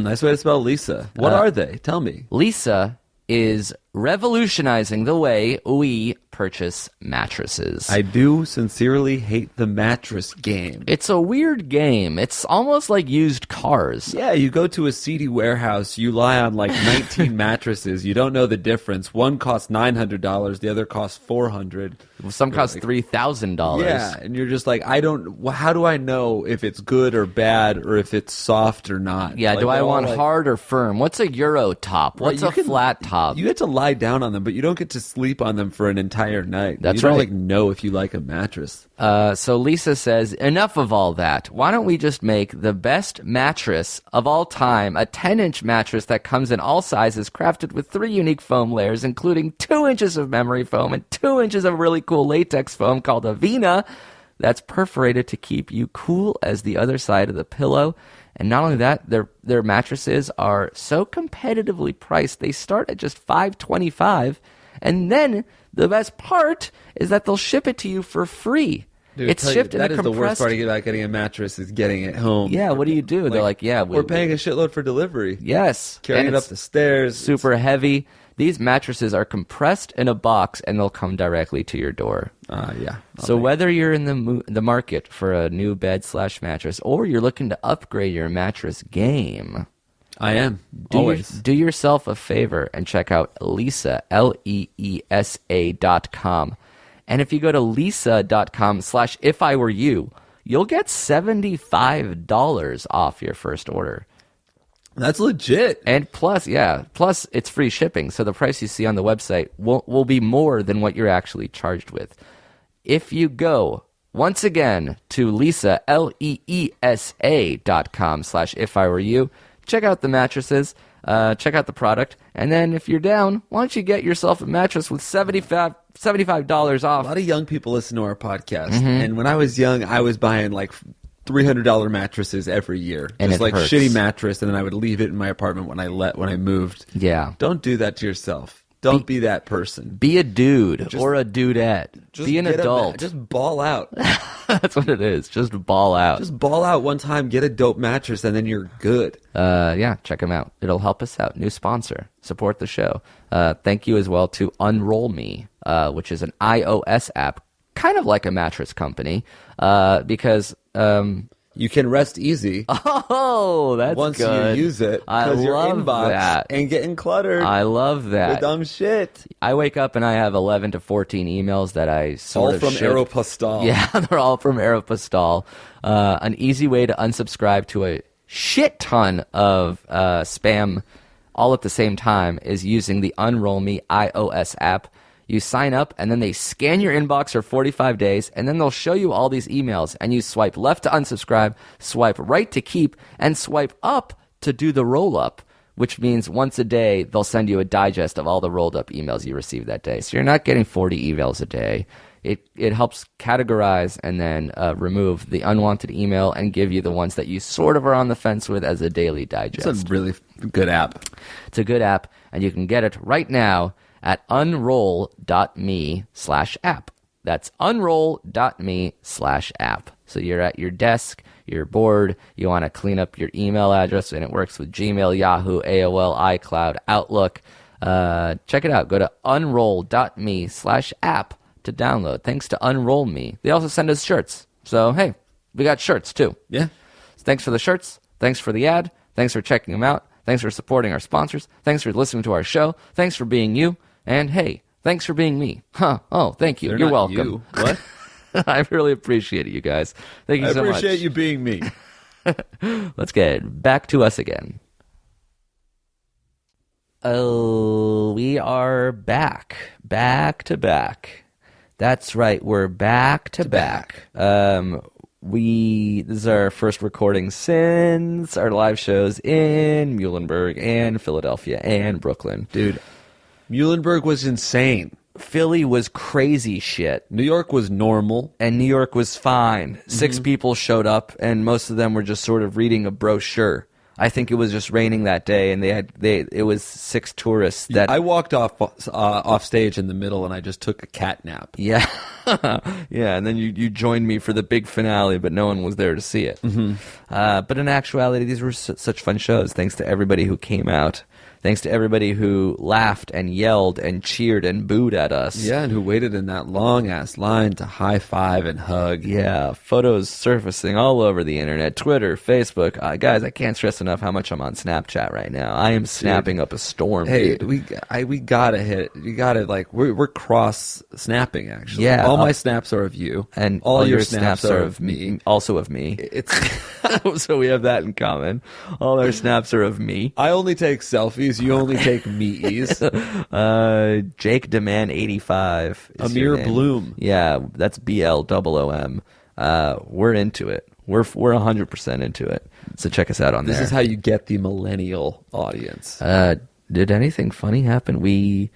[SPEAKER 3] Nice way to spell Leesa. What are they? Tell me.
[SPEAKER 2] Leesa is revolutionizing the way we purchase mattresses.
[SPEAKER 3] I do sincerely hate the mattress game.
[SPEAKER 2] It's a weird game. It's almost like used cars.
[SPEAKER 3] Yeah, you go to a seedy warehouse, you lie on like 19 mattresses, you don't know the difference. One costs $900, the other costs $400.
[SPEAKER 2] Some cost $3,000.
[SPEAKER 3] Yeah, and you're just like, how do I know if it's good or bad or if it's soft or not?
[SPEAKER 2] Yeah,
[SPEAKER 3] like,
[SPEAKER 2] do I want
[SPEAKER 3] like,
[SPEAKER 2] hard or firm? What's a Euro top? What's a flat top?
[SPEAKER 3] You get to lie down on them, but you don't get to sleep on them for an entire night.
[SPEAKER 2] That's
[SPEAKER 3] you don't
[SPEAKER 2] right.
[SPEAKER 3] know if you like a mattress.
[SPEAKER 2] So Leesa says, enough of all that. Why don't we just make the best mattress of all time, a 10-inch mattress that comes in all sizes, crafted with 3 unique foam layers, including 2 inches of memory foam and 2 inches of really cool latex foam called Avena that's perforated to keep you cool as the other side of the pillow. And not only that, their mattresses are so competitively priced. They start at just $525, and then the best part is that they'll ship it to you for free.
[SPEAKER 3] Dude,
[SPEAKER 2] it's shipped in a
[SPEAKER 3] that is
[SPEAKER 2] compressed...
[SPEAKER 3] the worst part about getting a mattress is getting it home.
[SPEAKER 2] Yeah, what do you do? They're like, yeah,
[SPEAKER 3] we're paying a shitload for delivery.
[SPEAKER 2] Yes.
[SPEAKER 3] Carrying
[SPEAKER 2] and
[SPEAKER 3] it up the stairs.
[SPEAKER 2] Super heavy. These mattresses are compressed in a box, and they'll come directly to your door.
[SPEAKER 3] Yeah.
[SPEAKER 2] So whether you're in the market for a new bed/mattress or you're looking to upgrade your mattress game,
[SPEAKER 3] I am. Always.
[SPEAKER 2] Do yourself a favor and check out Leesa, Leesa.com. And if you go to Leesa.com/ifIwereYou, you'll get $75 off your first order.
[SPEAKER 3] That's legit.
[SPEAKER 2] And plus it's free shipping, so the price you see on the website will be more than what you're actually charged with. If you go, once again, to Leesa, Leesa.com/ifIwereYou, check out the mattresses, check out the product, and then if you're down, why don't you get yourself a mattress with $75 off?
[SPEAKER 3] A lot of young people listen to our podcast, and when I was young, I was buying like $300 mattresses every year,
[SPEAKER 2] and
[SPEAKER 3] just like
[SPEAKER 2] hurts.
[SPEAKER 3] shitty mattress, and then I would leave it in my apartment when I moved.
[SPEAKER 2] Yeah,
[SPEAKER 3] don't do that to yourself. Don't be that person.
[SPEAKER 2] Be a dude or a dudette. Be an adult.
[SPEAKER 3] Just ball out.
[SPEAKER 2] That's what it is. Just ball out.
[SPEAKER 3] Just ball out one time. Get a dope mattress, and then you're good.
[SPEAKER 2] Yeah, check them out. It'll help us out. New sponsor. Support the show. Thank you as well to Unroll Me, which is an iOS app, kind of like a mattress company, because
[SPEAKER 3] you can rest easy.
[SPEAKER 2] Oh, that's
[SPEAKER 3] once
[SPEAKER 2] good.
[SPEAKER 3] you use it.
[SPEAKER 2] I
[SPEAKER 3] Because your
[SPEAKER 2] love
[SPEAKER 3] inbox
[SPEAKER 2] that.
[SPEAKER 3] ain't getting cluttered.
[SPEAKER 2] I love that.
[SPEAKER 3] With dumb shit.
[SPEAKER 2] I wake up and I have 11 to 14 emails that I sort
[SPEAKER 3] all
[SPEAKER 2] of
[SPEAKER 3] from
[SPEAKER 2] ship.
[SPEAKER 3] Aeropostale.
[SPEAKER 2] Yeah, they're all from Aeropostale. An easy way to unsubscribe to a shit ton of spam all at the same time is using the Unroll Me iOS app. You sign up, and then they scan your inbox for 45 days, and then they'll show you all these emails, and you swipe left to unsubscribe, swipe right to keep, and swipe up to do the roll-up, which means once a day, they'll send you a digest of all the rolled-up emails you received that day. So you're not getting 40 emails a day. It helps categorize and then remove the unwanted email and give you the ones that you sort of are on the fence with as a daily digest.
[SPEAKER 3] It's a really good app.
[SPEAKER 2] It's a good app, and you can get it right now at unroll.me/app. That's unroll.me/app. So you're at your desk, you're bored, you want to clean up your email address, and it works with Gmail, Yahoo, AOL, iCloud, Outlook. Check it out. Go to unroll.me/app to download. Thanks to Unroll Me. They also send us shirts. So, hey, we got shirts too.
[SPEAKER 3] Yeah.
[SPEAKER 2] Thanks for the shirts. Thanks for the ad. Thanks for checking them out. Thanks for supporting our sponsors. Thanks for listening to our show. Thanks for being you. And hey, thanks for being me. Huh. Oh, thank you.
[SPEAKER 3] They're
[SPEAKER 2] You're
[SPEAKER 3] not
[SPEAKER 2] welcome.
[SPEAKER 3] you. What?
[SPEAKER 2] I really appreciate it, you guys. Thank you so much.
[SPEAKER 3] I appreciate you being me.
[SPEAKER 2] Let's get back to us again. Oh, we are back. Back to back. That's right. We're back to back. this is our first recording since our live shows in Muhlenberg and Philadelphia and Brooklyn.
[SPEAKER 3] Dude, Muhlenberg was insane.
[SPEAKER 2] Philly was crazy shit.
[SPEAKER 3] New York was normal.
[SPEAKER 2] And New York was fine. 6 people showed up, and most of them were just sort of reading a brochure. I think it was just raining that day, and it was 6 tourists that
[SPEAKER 3] I walked off stage in the middle, and I just took a cat nap.
[SPEAKER 2] Yeah, yeah, and then you joined me for the big finale, but no one was there to see it. But in actuality, these were such fun shows. Thanks to everybody who came out. Thanks to everybody who laughed and yelled and cheered and booed at us.
[SPEAKER 3] Yeah, and who waited in that long-ass line to high-five and hug.
[SPEAKER 2] Yeah, photos surfacing all over the internet, Twitter, Facebook. Guys, I can't stress enough how much I'm on Snapchat right now. I am snapping up a storm,
[SPEAKER 3] Hey,
[SPEAKER 2] dude.
[SPEAKER 3] we gotta hit. You gotta, like, we're cross-snapping, actually.
[SPEAKER 2] Yeah.
[SPEAKER 3] All my snaps are of you.
[SPEAKER 2] And
[SPEAKER 3] all your snaps are of me.
[SPEAKER 2] Also of me.
[SPEAKER 3] It's
[SPEAKER 2] So we have that in common. All our snaps are of me.
[SPEAKER 3] I only take selfies. You only take me's.
[SPEAKER 2] Jake Demand 85.
[SPEAKER 3] Amir Bloom.
[SPEAKER 2] Yeah, that's BLOOM. We're into it. We're 100% into it. So check us out on there.
[SPEAKER 3] This is how you get the millennial audience.
[SPEAKER 2] Did anything funny happen? We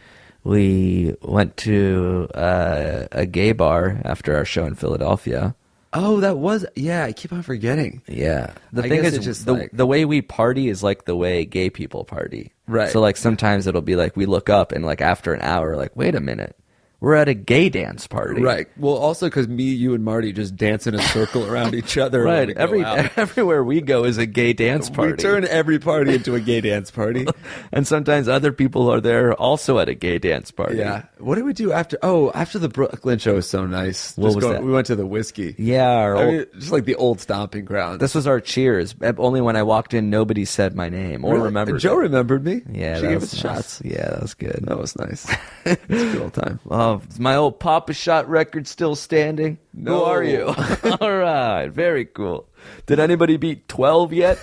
[SPEAKER 2] went to a gay bar after our show in Philadelphia.
[SPEAKER 3] Oh, that was, yeah, I keep on forgetting.
[SPEAKER 2] Yeah. The
[SPEAKER 3] I
[SPEAKER 2] thing
[SPEAKER 3] guess
[SPEAKER 2] is,
[SPEAKER 3] it's just
[SPEAKER 2] the way we party is like the way gay people party.
[SPEAKER 3] Right.
[SPEAKER 2] So, like, sometimes it'll be like we look up and, like, after an hour, like, wait a minute. We're at a gay dance party.
[SPEAKER 3] Right. Well, also because me, you, and Marty just dance in a circle around each other.
[SPEAKER 2] Right.
[SPEAKER 3] When we go out.
[SPEAKER 2] Everywhere we go is a gay dance party.
[SPEAKER 3] We turn every party into a gay dance party.
[SPEAKER 2] And sometimes other people are there also at a gay dance party.
[SPEAKER 3] Yeah. What did we do after? Oh, after the Brooklyn show was so nice.
[SPEAKER 2] What was that?
[SPEAKER 3] We went to the Whiskey.
[SPEAKER 2] Yeah.
[SPEAKER 3] Just like the old stomping ground.
[SPEAKER 2] This was our cheers. Only when I walked in, nobody said my name or
[SPEAKER 3] Really?
[SPEAKER 2] remembered
[SPEAKER 3] Joe
[SPEAKER 2] it.
[SPEAKER 3] remembered me.
[SPEAKER 2] Yeah,
[SPEAKER 3] she
[SPEAKER 2] that
[SPEAKER 3] gave
[SPEAKER 2] was
[SPEAKER 3] us
[SPEAKER 2] nice.
[SPEAKER 3] shots.
[SPEAKER 2] Yeah, that was good.
[SPEAKER 3] That was nice. It's a good old time.
[SPEAKER 2] Oh, is my old Papa Shot record still standing?
[SPEAKER 3] No.
[SPEAKER 2] Who are you? All right, very cool. Did anybody beat 12 yet?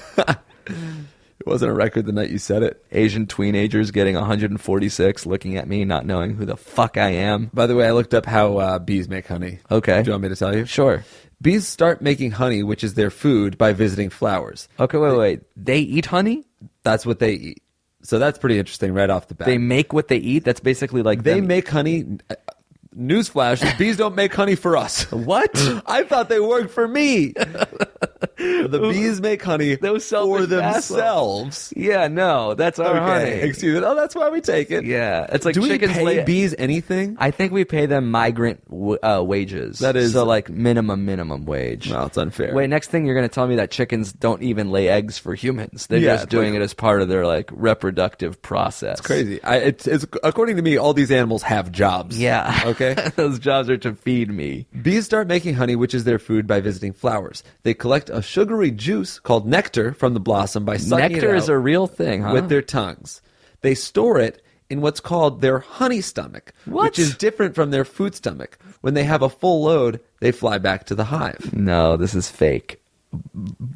[SPEAKER 3] It wasn't a record the night you said it.
[SPEAKER 2] Asian teenagers getting 146, looking at me, not knowing who the fuck I am.
[SPEAKER 3] By the way, I looked up how bees make honey.
[SPEAKER 2] Okay.
[SPEAKER 3] Do you want me to tell you?
[SPEAKER 2] Sure.
[SPEAKER 3] Bees start making honey, which is their food, by visiting flowers.
[SPEAKER 2] Okay, wait. They eat honey?
[SPEAKER 3] That's what they eat. So that's pretty interesting right off the bat.
[SPEAKER 2] They make what they eat? That's basically like
[SPEAKER 3] They
[SPEAKER 2] them-
[SPEAKER 3] make honey. Newsflash, bees don't make honey for us.
[SPEAKER 2] What?
[SPEAKER 3] I thought they worked for me. The bees make honey
[SPEAKER 2] Those
[SPEAKER 3] for
[SPEAKER 2] selfish
[SPEAKER 3] themselves.
[SPEAKER 2] Yeah, no, that's our honey.
[SPEAKER 3] Excuse me. Oh, that's why we take it.
[SPEAKER 2] Yeah, it's like
[SPEAKER 3] Do we
[SPEAKER 2] chickens
[SPEAKER 3] pay
[SPEAKER 2] lay
[SPEAKER 3] bees anything?
[SPEAKER 2] I think we pay them migrant wages.
[SPEAKER 3] That is-
[SPEAKER 2] so like minimum wage.
[SPEAKER 3] No, it's unfair.
[SPEAKER 2] Wait, next thing you're going to tell me that chickens don't even lay eggs for humans. They're
[SPEAKER 3] Yeah,
[SPEAKER 2] just doing
[SPEAKER 3] like-
[SPEAKER 2] it as part of their like reproductive process.
[SPEAKER 3] It's crazy. It's according to me, all these animals have jobs.
[SPEAKER 2] Yeah.
[SPEAKER 3] Okay.
[SPEAKER 2] Those jobs are to feed me.
[SPEAKER 3] Bees start making honey, which is their food, by visiting flowers. They collect a sugary juice called nectar from the blossom by sucking
[SPEAKER 2] Nectar
[SPEAKER 3] it
[SPEAKER 2] is
[SPEAKER 3] out
[SPEAKER 2] a real thing, huh?
[SPEAKER 3] with their tongues. They store it in what's called their honey stomach,
[SPEAKER 2] What?
[SPEAKER 3] which is different from their food stomach. When they have a full load, they fly back to the hive.
[SPEAKER 2] No, this is fake.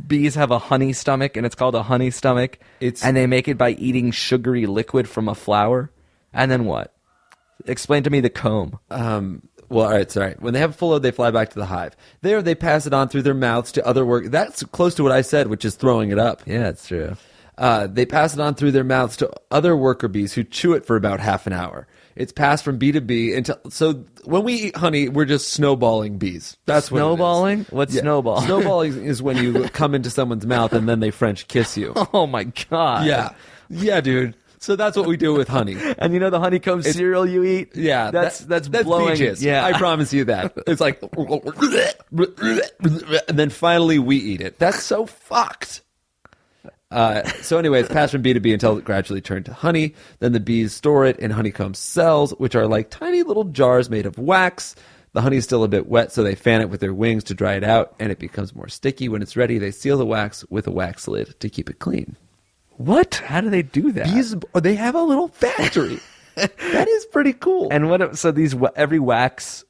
[SPEAKER 2] Bees have a honey stomach, and it's called a honey stomach. And they make it by eating sugary liquid from a flower. And then what? Explain to me the comb.
[SPEAKER 3] Well, all right, sorry. When they have a full load, they fly back to the hive. There, they pass it on through their mouths to other work. That's close to what I said, which is throwing it up.
[SPEAKER 2] Yeah, it's true.
[SPEAKER 3] They pass it on through their mouths to other worker bees who chew it for about half an hour. It's passed from bee to bee until. So when we eat honey, we're just snowballing bees. That's what it is.
[SPEAKER 2] Snowballing? What's snowball?
[SPEAKER 3] Snowballing is when you come into someone's mouth and then they French kiss you.
[SPEAKER 2] Oh my god.
[SPEAKER 3] Yeah, dude. So that's what we do with honey.
[SPEAKER 2] And you know the honeycomb cereal you eat?
[SPEAKER 3] Yeah,
[SPEAKER 2] that's blowing.
[SPEAKER 3] peaches.
[SPEAKER 2] Yeah,
[SPEAKER 3] I promise you that. It's like, and then finally we eat it. That's so fucked. So anyway, it's passed from bee to bee until it gradually turned to honey. Then the bees store it in honeycomb cells, which are like tiny little jars made of wax. The honey is still a bit wet, so they fan it with their wings to dry it out, and it becomes more sticky. When it's ready, they seal the wax with a wax lid to keep it clean.
[SPEAKER 2] What? How do they do that?
[SPEAKER 3] Bees, they have a little factory. That is pretty cool.
[SPEAKER 2] And what? So these every wax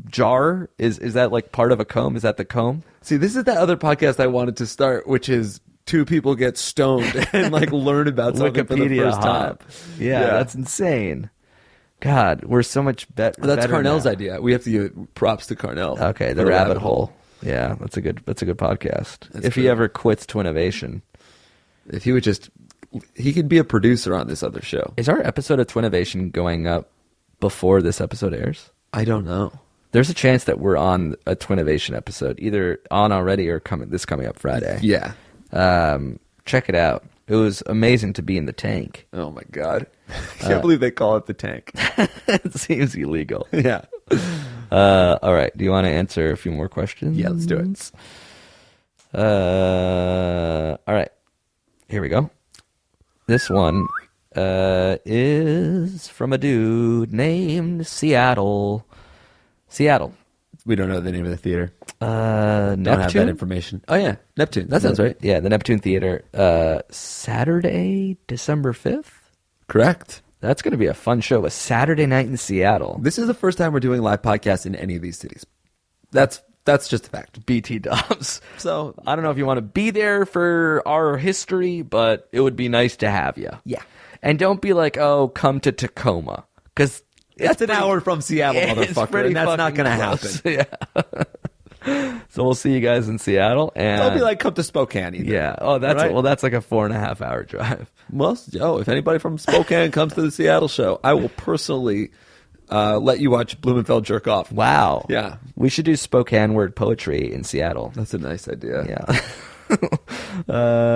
[SPEAKER 2] jar is that like part of a comb? Is that the comb?
[SPEAKER 3] See, this is that other podcast I wanted to start, which is two people get stoned and like learn about something for the first time.
[SPEAKER 2] Yeah, that's insane. God, we're so much better.
[SPEAKER 3] That's Carnell's
[SPEAKER 2] now.
[SPEAKER 3] idea. We have to give props to Carnell.
[SPEAKER 2] Okay,
[SPEAKER 3] for
[SPEAKER 2] the rabbit hole. Yeah, that's a good podcast.
[SPEAKER 3] That's
[SPEAKER 2] if he
[SPEAKER 3] true.
[SPEAKER 2] ever quits Twinnovation.
[SPEAKER 3] If he would he could be a producer on this other show.
[SPEAKER 2] Is our episode of Twinnovation going up before this episode airs?
[SPEAKER 3] I don't know.
[SPEAKER 2] There's a chance that we're on a Twinnovation episode, either on already or coming up Friday.
[SPEAKER 3] Yeah.
[SPEAKER 2] Check it out. It was amazing to be in the tank.
[SPEAKER 3] Oh my God. I can't believe they call it the tank.
[SPEAKER 2] It seems illegal.
[SPEAKER 3] Yeah.
[SPEAKER 2] All right. Do you want to answer a few more questions?
[SPEAKER 3] Yeah, let's do it.
[SPEAKER 2] All right. Here we go. This one is from a dude named Seattle. Seattle.
[SPEAKER 3] We don't know the name of the theater.
[SPEAKER 2] Neptune?
[SPEAKER 3] Don't have that information. Oh yeah, Neptune. That sounds right.
[SPEAKER 2] Yeah, the Neptune Theater. Saturday, December 5th?
[SPEAKER 3] Correct.
[SPEAKER 2] That's going to be a fun show. A Saturday night in Seattle.
[SPEAKER 3] This is the first time we're doing live podcasts in any of these cities. That's just a fact.
[SPEAKER 2] BT Dubs.
[SPEAKER 3] So
[SPEAKER 2] I don't know if you want to be there for our history, but it would be nice to have you.
[SPEAKER 3] Yeah.
[SPEAKER 2] And don't be like, oh, come to Tacoma. Because
[SPEAKER 3] that's an hour from Seattle,
[SPEAKER 2] it's
[SPEAKER 3] motherfucker,
[SPEAKER 2] pretty
[SPEAKER 3] and that's not
[SPEAKER 2] fucking
[SPEAKER 3] going to happen.
[SPEAKER 2] close. Yeah. So we'll see you guys in Seattle. And
[SPEAKER 3] Don't be like, come to Spokane either.
[SPEAKER 2] yeah. Oh, that's
[SPEAKER 3] Right?
[SPEAKER 2] that's like a 4.5 hour drive.
[SPEAKER 3] Well, if anybody from Spokane comes to the Seattle show, I will personally let you watch Blumenfeld jerk off.
[SPEAKER 2] Wow.
[SPEAKER 3] Yeah.
[SPEAKER 2] We should do Spokane word poetry in Seattle.
[SPEAKER 3] That's a nice idea.
[SPEAKER 2] Yeah.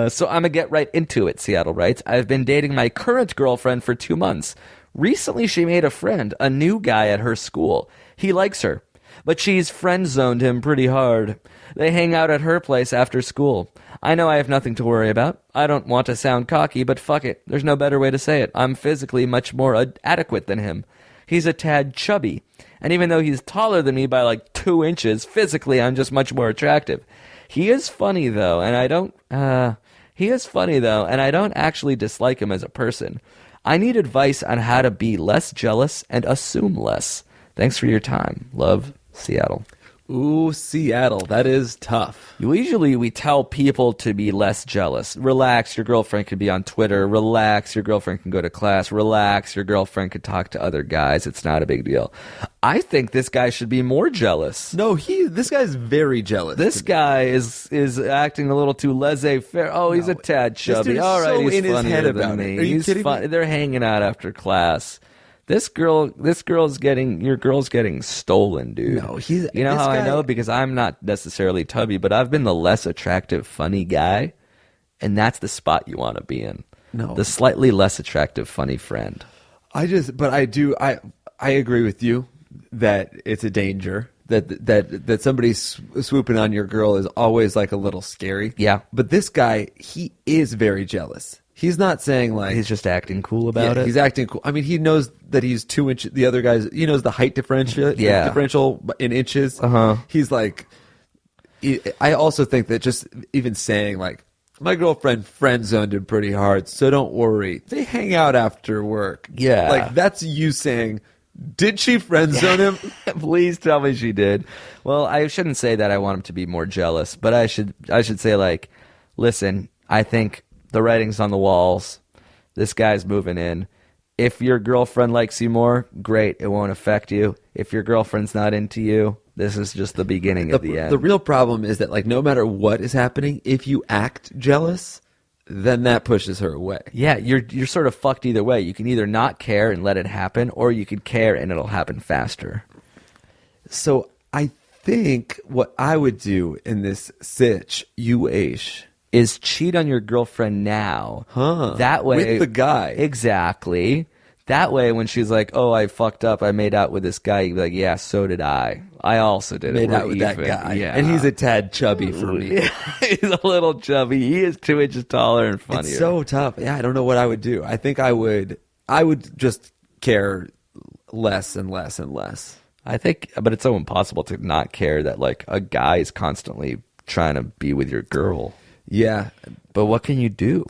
[SPEAKER 2] So I'm going to get right into it, Seattle writes. I've been dating my current girlfriend for 2 months. Recently, she made a friend, a new guy at her school. He likes her, but she's friend-zoned him pretty hard. They hang out at her place after school. I know I have nothing to worry about. I don't want to sound cocky, but fuck it. There's no better way to say it. I'm physically much more adequate than him. He's a tad chubby, and even though he's taller than me by like 2 inches, physically I'm just much more attractive. He is funny though, and I don't actually dislike him as a person. I need advice on how to be less jealous and assume less. Thanks for your time. Love, Seattle.
[SPEAKER 3] Ooh, Seattle. That is tough.
[SPEAKER 2] Usually we tell people to be less jealous. Relax, your girlfriend could be on Twitter. Relax, your girlfriend can go to class. Relax, your girlfriend could talk to other guys. It's not a big deal. I think this guy should be more jealous.
[SPEAKER 3] No, this guy's very jealous.
[SPEAKER 2] This guy is acting a little too laissez-faire. Oh, he's a tad chubby.
[SPEAKER 3] dude's
[SPEAKER 2] All right,
[SPEAKER 3] so
[SPEAKER 2] he's
[SPEAKER 3] in his
[SPEAKER 2] funnier
[SPEAKER 3] head
[SPEAKER 2] than
[SPEAKER 3] about
[SPEAKER 2] me.
[SPEAKER 3] it. Are you
[SPEAKER 2] He's
[SPEAKER 3] kidding
[SPEAKER 2] fun.
[SPEAKER 3] me?
[SPEAKER 2] They're hanging out after class. Your girl's getting stolen, dude.
[SPEAKER 3] No,
[SPEAKER 2] you know
[SPEAKER 3] this
[SPEAKER 2] how I
[SPEAKER 3] guy-
[SPEAKER 2] know? Because I'm not necessarily tubby, but I've been the less attractive, funny guy, and that's the spot you want to be in.
[SPEAKER 3] No.
[SPEAKER 2] The slightly less attractive, funny friend.
[SPEAKER 3] I agree with you that it's a danger that somebody swooping on your girl is always like a little scary.
[SPEAKER 2] Yeah.
[SPEAKER 3] But this guy, he is very jealous. He's not saying like
[SPEAKER 2] He's just acting cool about it.
[SPEAKER 3] He's acting cool. I mean, he knows that he's 2 inches. The other guys, he knows the height differential in inches. He's like, I also think that just even saying like, my girlfriend friend zoned him pretty hard, so don't worry. They hang out after work.
[SPEAKER 2] Yeah.
[SPEAKER 3] Like that's you saying, did she friend zone him?
[SPEAKER 2] Please tell me she did. Well, I shouldn't say that I want him to be more jealous, but I should say like, listen, I think the writing's on the walls. This guy's moving in. If your girlfriend likes you more, great. It won't affect you. If your girlfriend's not into you, this is just the beginning of the end.
[SPEAKER 3] The real problem is that like no matter what is happening, if you act jealous, then that pushes her away.
[SPEAKER 2] Yeah, you're sort of fucked either way. You can either not care and let it happen, or you could care and it'll happen faster.
[SPEAKER 3] So I think what I would do in this situation
[SPEAKER 2] is cheat on your girlfriend now. That way,
[SPEAKER 3] with the guy.
[SPEAKER 2] Exactly. That way, when she's like, "Oh, I fucked up. I made out with this guy," you'd be like, "Yeah, so did I. I also did
[SPEAKER 3] made
[SPEAKER 2] it.
[SPEAKER 3] out with that guy." Yeah, and he's a tad chubby for me.
[SPEAKER 2] He's a little chubby. He is 2 inches taller and funnier.
[SPEAKER 3] It's so tough. Yeah, I don't know what I would do. I think I would just care less and less and less.
[SPEAKER 2] I think, but it's so impossible to not care that like a guy is constantly trying to be with your girl.
[SPEAKER 3] Yeah,
[SPEAKER 2] but what can you do?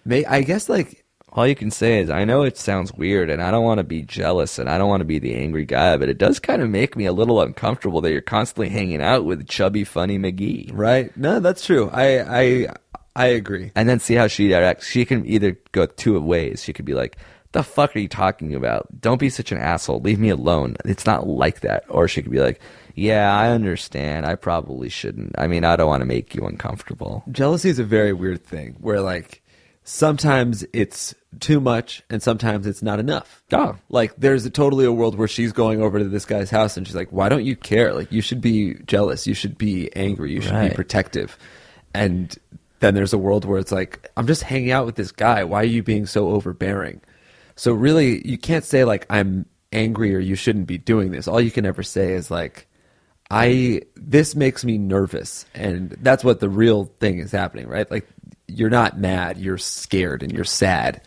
[SPEAKER 3] I guess like
[SPEAKER 2] all you can say is, I know it sounds weird, and I don't want to be jealous, and I don't want to be the angry guy, but it does kind of make me a little uncomfortable that you're constantly hanging out with chubby, funny McGee.
[SPEAKER 3] Right? No, that's true. I agree.
[SPEAKER 2] And then see how she reacts. She can either go 2 ways. She could be like the fuck are you talking about? Don't be such an asshole. Leave me alone. It's not like that. Or she could be like, yeah, I understand. I probably shouldn't. I mean, I don't want to make you uncomfortable.
[SPEAKER 3] Jealousy is a very weird thing where, like, sometimes it's too much and sometimes it's not enough.
[SPEAKER 2] Oh.
[SPEAKER 3] Like, there's totally a world where she's going over to this guy's house and she's like, why don't you care? Like, you should be jealous. You should be angry. You should be protective. And then there's a world where it's like, I'm just hanging out with this guy. Why are you being so overbearing? So really, you can't say, like, I'm angry or you shouldn't be doing this. All you can ever say is, like, this makes me nervous. And that's what the real thing is happening, right? Like, you're not mad. You're scared and you're sad.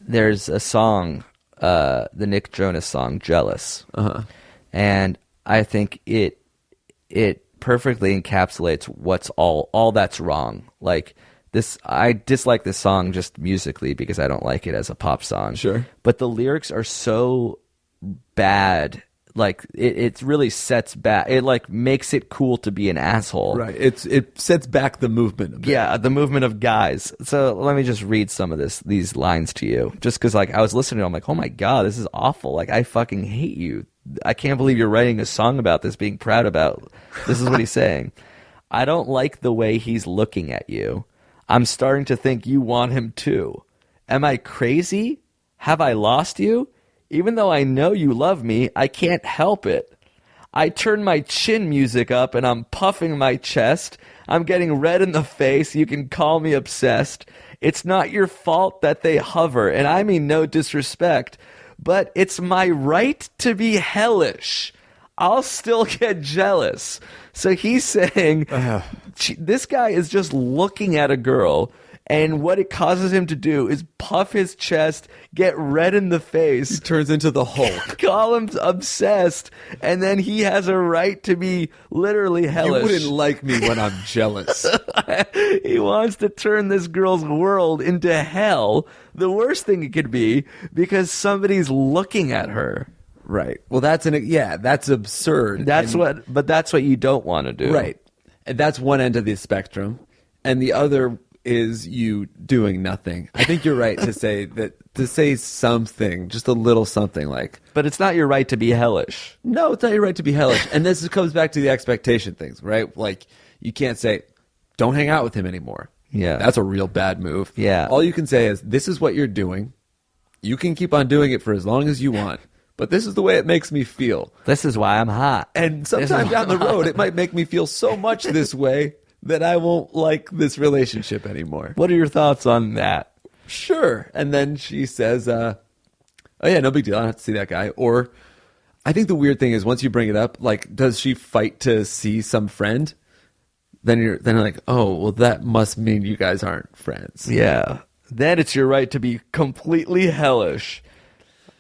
[SPEAKER 2] There's a song, the Nick Jonas song, Jealous.
[SPEAKER 3] Uh-huh.
[SPEAKER 2] And I think it perfectly encapsulates what's all that's wrong. Like, I dislike this song just musically because I don't like it as a pop song.
[SPEAKER 3] Sure.
[SPEAKER 2] But the lyrics are so bad. Like, it really sets back. It, like, makes it cool to be an asshole.
[SPEAKER 3] Right. It sets back the movement a bit.
[SPEAKER 2] Yeah, the movement of guys. So let me just read some of these lines to you. Just because, like, I was listening to it, I'm like, oh my God, this is awful. Like, I fucking hate you. I can't believe you're writing a song about this, being proud about. This is what he's saying. I don't like the way he's looking at you. I'm starting to think you want him too. Am I crazy? Have I lost you? Even though I know you love me, I can't help it. I turn my chin music up and I'm puffing my chest. I'm getting red in the face. You can call me obsessed. It's not your fault that they hover, and I mean no disrespect, but it's my right to be hellish. I'll still get jealous. So he's saying this guy is just looking at a girl, and what it causes him to do is puff his chest, get red in the face.
[SPEAKER 3] He turns into the Hulk.
[SPEAKER 2] Call him obsessed, and then he has a right to be literally hellish.
[SPEAKER 3] You wouldn't like me when I'm jealous.
[SPEAKER 2] He wants to turn this girl's world into hell. The worst thing it could be, because somebody's looking at her.
[SPEAKER 3] Right. Well, that's absurd.
[SPEAKER 2] That's what you don't want to do.
[SPEAKER 3] Right. And that's one end of the spectrum. And the other is you doing nothing. I think you're right to say something, just a little something like.
[SPEAKER 2] But it's not your right to be hellish.
[SPEAKER 3] No, it's not your right to be hellish. And this comes back to the expectation things, right? Like, you can't say, don't hang out with him anymore.
[SPEAKER 2] Yeah.
[SPEAKER 3] That's a real bad move.
[SPEAKER 2] Yeah.
[SPEAKER 3] All you can say is, this is what you're doing. You can keep on doing it for as long as you want. But this is the way it makes me feel.
[SPEAKER 2] This is why I'm hot.
[SPEAKER 3] And sometime down the road, it might make me feel so much this way that I won't like this relationship anymore.
[SPEAKER 2] What are your thoughts on that?
[SPEAKER 3] Sure. And then she says, oh yeah, no big deal. I don't have to see that guy. Or I think the weird thing is once you bring it up, like, does she fight to see some friend? Then you're like, oh, well, that must mean you guys aren't friends.
[SPEAKER 2] Yeah. Then it's your right to be completely hellish.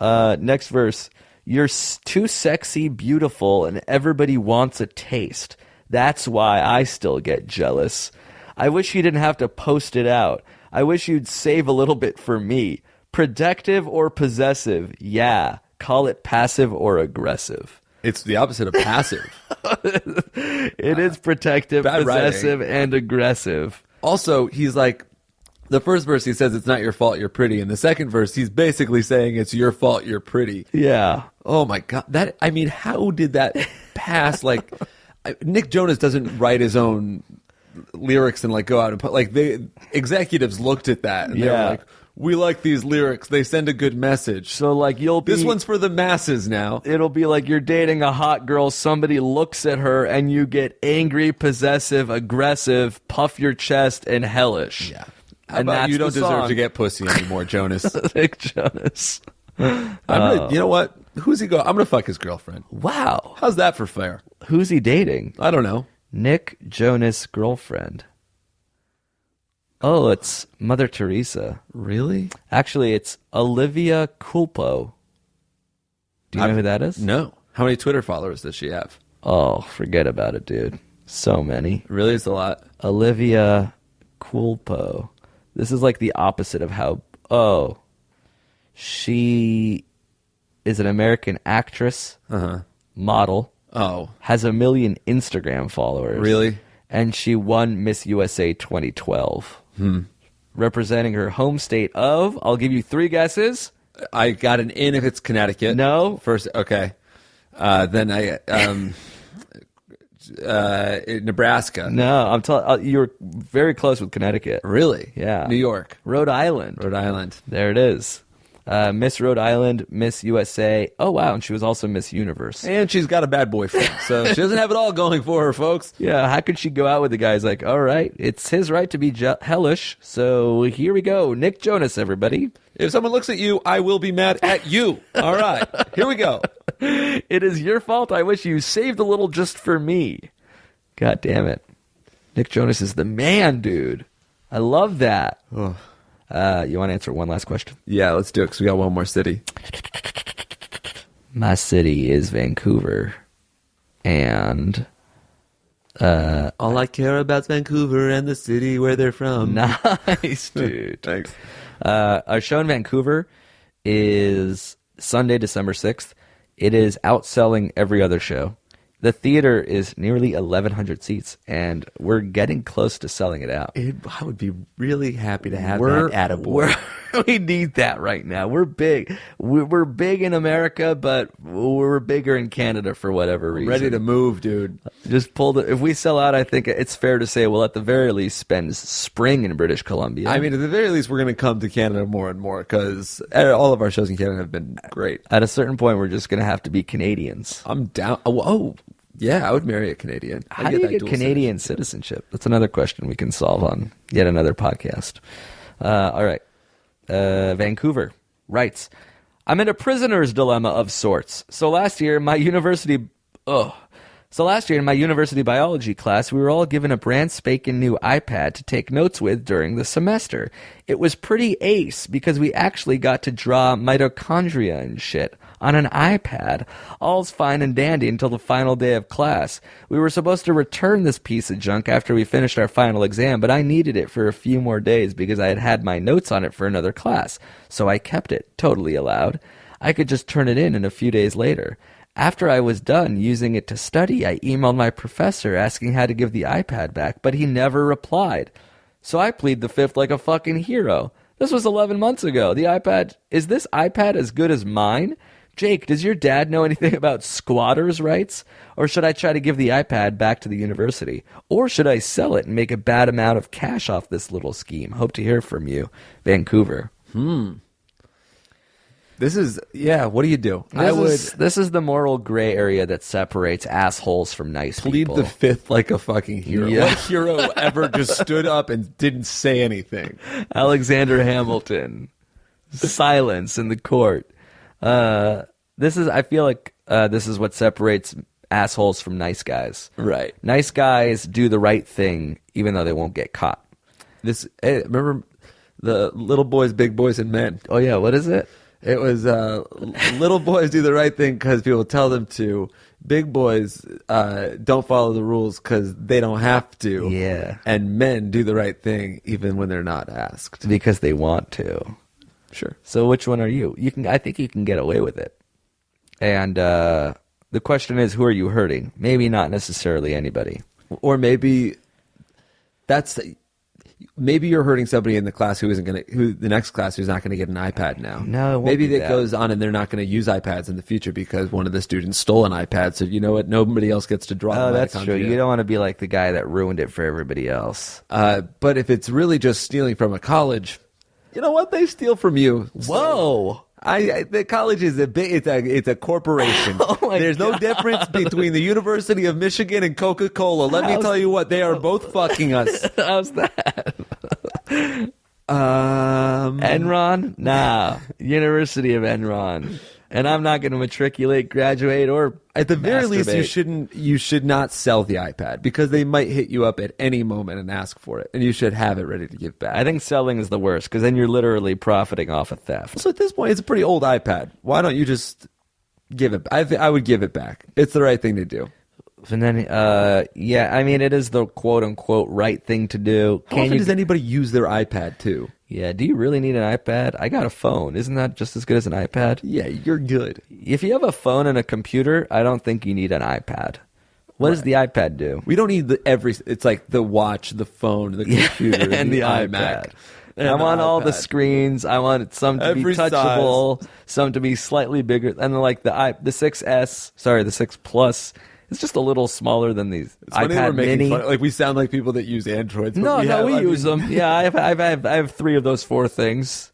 [SPEAKER 2] Next verse. You're too sexy, beautiful, and everybody wants a taste. That's why I still get jealous. I wish you didn't have to post it out. I wish you'd save a little bit for me. Protective or possessive? Yeah. Call it passive or aggressive.
[SPEAKER 3] It's the opposite of passive.
[SPEAKER 2] It is protective, possessive, and aggressive.
[SPEAKER 3] Also, he's like, the first verse he says it's not your fault you're pretty. In the second verse, he's basically saying it's your fault you're pretty.
[SPEAKER 2] Yeah.
[SPEAKER 3] Oh my God. How did that pass? Like, Nick Jonas doesn't write his own lyrics and like go out and put, like, the executives looked at that and they were like, we like these lyrics. They send a good message.
[SPEAKER 2] So like this
[SPEAKER 3] one's for the masses now.
[SPEAKER 2] It'll be like you're dating a hot girl. Somebody looks at her and you get angry, possessive, aggressive, puff your chest, and hellish.
[SPEAKER 3] Yeah.
[SPEAKER 2] And that's
[SPEAKER 3] you don't
[SPEAKER 2] the
[SPEAKER 3] deserve
[SPEAKER 2] song.
[SPEAKER 3] to get pussy anymore, Jonas.
[SPEAKER 2] Nick Jonas.
[SPEAKER 3] You know what? Who's he go? I'm going to fuck his girlfriend.
[SPEAKER 2] Wow.
[SPEAKER 3] How's that for fair?
[SPEAKER 2] Who's he dating?
[SPEAKER 3] I don't know.
[SPEAKER 2] Nick Jonas' girlfriend. Oh, it's Mother Teresa.
[SPEAKER 3] Really?
[SPEAKER 2] Actually, it's Olivia Culpo. Do you know who that is?
[SPEAKER 3] No. How many Twitter followers does she have?
[SPEAKER 2] Oh, forget about it, dude. So many.
[SPEAKER 3] Really? It's a lot.
[SPEAKER 2] Olivia Culpo. This is like the opposite of how... Oh. She is an American actress, model.
[SPEAKER 3] Oh.
[SPEAKER 2] Has 1 million Instagram followers.
[SPEAKER 3] Really?
[SPEAKER 2] And she won Miss USA 2012. representing her home state of, I'll give you 3 guesses.
[SPEAKER 3] I got an in if it's Connecticut.
[SPEAKER 2] No.
[SPEAKER 3] First, okay. Then Nebraska.
[SPEAKER 2] No, you're very close with Connecticut.
[SPEAKER 3] Really?
[SPEAKER 2] Yeah.
[SPEAKER 3] New York.
[SPEAKER 2] Rhode Island.
[SPEAKER 3] Rhode Island.
[SPEAKER 2] There it is. Miss Rhode Island, Miss USA. Oh, wow. And she was also Miss Universe.
[SPEAKER 3] And she's got a bad boyfriend, so she doesn't have it all going for her, folks.
[SPEAKER 2] Yeah, how could she go out with the guys like, all right, it's his right to be hellish, so here we go. Nick Jonas, everybody.
[SPEAKER 3] If someone looks at you, I will be mad at you. All right, here we go.
[SPEAKER 2] It is your fault. I wish you saved a little just for me. God damn it. Nick Jonas is the man, dude. I love that.
[SPEAKER 3] Oh.
[SPEAKER 2] You want to answer one last question?
[SPEAKER 3] Yeah, let's do it, because we got one more city.
[SPEAKER 2] My city is Vancouver. And
[SPEAKER 3] all I care about is Vancouver and the city where they're from.
[SPEAKER 2] Nice, dude.
[SPEAKER 3] Thanks.
[SPEAKER 2] Our show in Vancouver is Sunday, December 6th. It is outselling every other show. The theater is nearly 1,100 seats, and we're getting close to selling it out.
[SPEAKER 3] I would be really happy to have that attaboy.
[SPEAKER 2] We need that right now. We're big. We're big in America, but we're bigger in Canada for whatever reason.
[SPEAKER 3] Ready to move, dude.
[SPEAKER 2] Just if we sell out, I think it's fair to say we'll at the very least spend spring in British Columbia.
[SPEAKER 3] I mean, at the very least, we're going to come to Canada more and more, because all of our shows in Canada have been great.
[SPEAKER 2] At a certain point, we're just going to have to be Canadians.
[SPEAKER 3] I'm down. Oh, yeah, I would marry a Canadian.
[SPEAKER 2] How do you get Canadian citizenship? That's another question we can solve on yet another podcast. All right. Vancouver writes, I'm in a prisoner's dilemma of sorts. So last year in my university biology class, we were all given a brand spanking new iPad to take notes with during the semester. It was pretty ace because we actually got to draw mitochondria and shit on an iPad. All's fine and dandy until the final day of class. We were supposed to return this piece of junk after we finished our final exam, but I needed it for a few more days because I had had my notes on it for another class. So I kept it, totally allowed. I could just turn it in a few days later. After I was done using it to study, I emailed my professor asking how to give the iPad back, but he never replied. So I plead the fifth like a fucking hero. This was 11 months ago. Is this iPad as good as mine? Jake, does your dad know anything about squatters' rights? Or should I try to give the iPad back to the university? Or should I sell it and make a bad amount of cash off this little scheme? Hope to hear from you. Vancouver.
[SPEAKER 3] This is, what do you do?
[SPEAKER 2] This is the moral gray area that separates assholes from nice people.
[SPEAKER 3] Plead the fifth like a fucking hero.
[SPEAKER 2] Yeah.
[SPEAKER 3] What hero ever just stood up and didn't say anything?
[SPEAKER 2] Alexander Hamilton. Silence in the court. I feel like this is what separates assholes from nice guys.
[SPEAKER 3] Right.
[SPEAKER 2] Nice guys do the right thing even though they won't get caught.
[SPEAKER 3] Remember the Little Boys, Big Boys, and Men?
[SPEAKER 2] Oh, yeah. What is it?
[SPEAKER 3] It was little boys do the right thing because people tell them to. Big boys don't follow the rules because they don't have to.
[SPEAKER 2] Yeah.
[SPEAKER 3] And men do the right thing even when they're not asked.
[SPEAKER 2] Because they want to.
[SPEAKER 3] Sure.
[SPEAKER 2] So which one are you? I think you can get away with it. And the question is, who are you hurting? Maybe not necessarily anybody.
[SPEAKER 3] Or maybe maybe you're hurting somebody in the class who the next class who's not going to get an iPad now.
[SPEAKER 2] No, it won't
[SPEAKER 3] maybe
[SPEAKER 2] be
[SPEAKER 3] that goes on and they're not going to use iPads in the future because one of the students stole an iPad. So you know what? Nobody else gets to draw.
[SPEAKER 2] Oh, that's true. You don't want to be like the guy that ruined it for everybody else.
[SPEAKER 3] But if it's really just stealing from a college, you know what? They steal from you.
[SPEAKER 2] Whoa.
[SPEAKER 3] The college is it's a corporation. There's no difference between the University of Michigan and Coca-Cola. Let me tell you what, they are both fucking us.
[SPEAKER 2] How's that? Enron? Nah. University of Enron. And I'm not going to matriculate, graduate, or
[SPEAKER 3] at the very
[SPEAKER 2] masturbate.
[SPEAKER 3] least, you should not sell the iPad because they might hit you up at any moment and ask for it, and you should have it ready to give back.
[SPEAKER 2] I think selling is the worst because then you're literally profiting off of theft.
[SPEAKER 3] So at this point, it's a pretty old iPad. Why don't you just give it? I would give it back. It's the right thing to do.
[SPEAKER 2] And then, I mean, it is the quote-unquote right thing to do.
[SPEAKER 3] How often does anybody use their iPad, too?
[SPEAKER 2] Yeah, do you really need an iPad? I got a phone. Isn't that just as good as an iPad?
[SPEAKER 3] Yeah, you're good.
[SPEAKER 2] If you have a phone and a computer, I don't think you need an iPad. What does the iPad do?
[SPEAKER 3] We don't need it's like the watch, the phone, the computer,
[SPEAKER 2] and the
[SPEAKER 3] iMac.
[SPEAKER 2] I want all the screens. I want some to be touchable, some to be slightly bigger. And like the 6S, sorry, the 6 Plus, it's just a little smaller than these iPad Mini.
[SPEAKER 3] Like we sound like people that use Androids.
[SPEAKER 2] No, we use them. Yeah, I have 3 of those 4 things.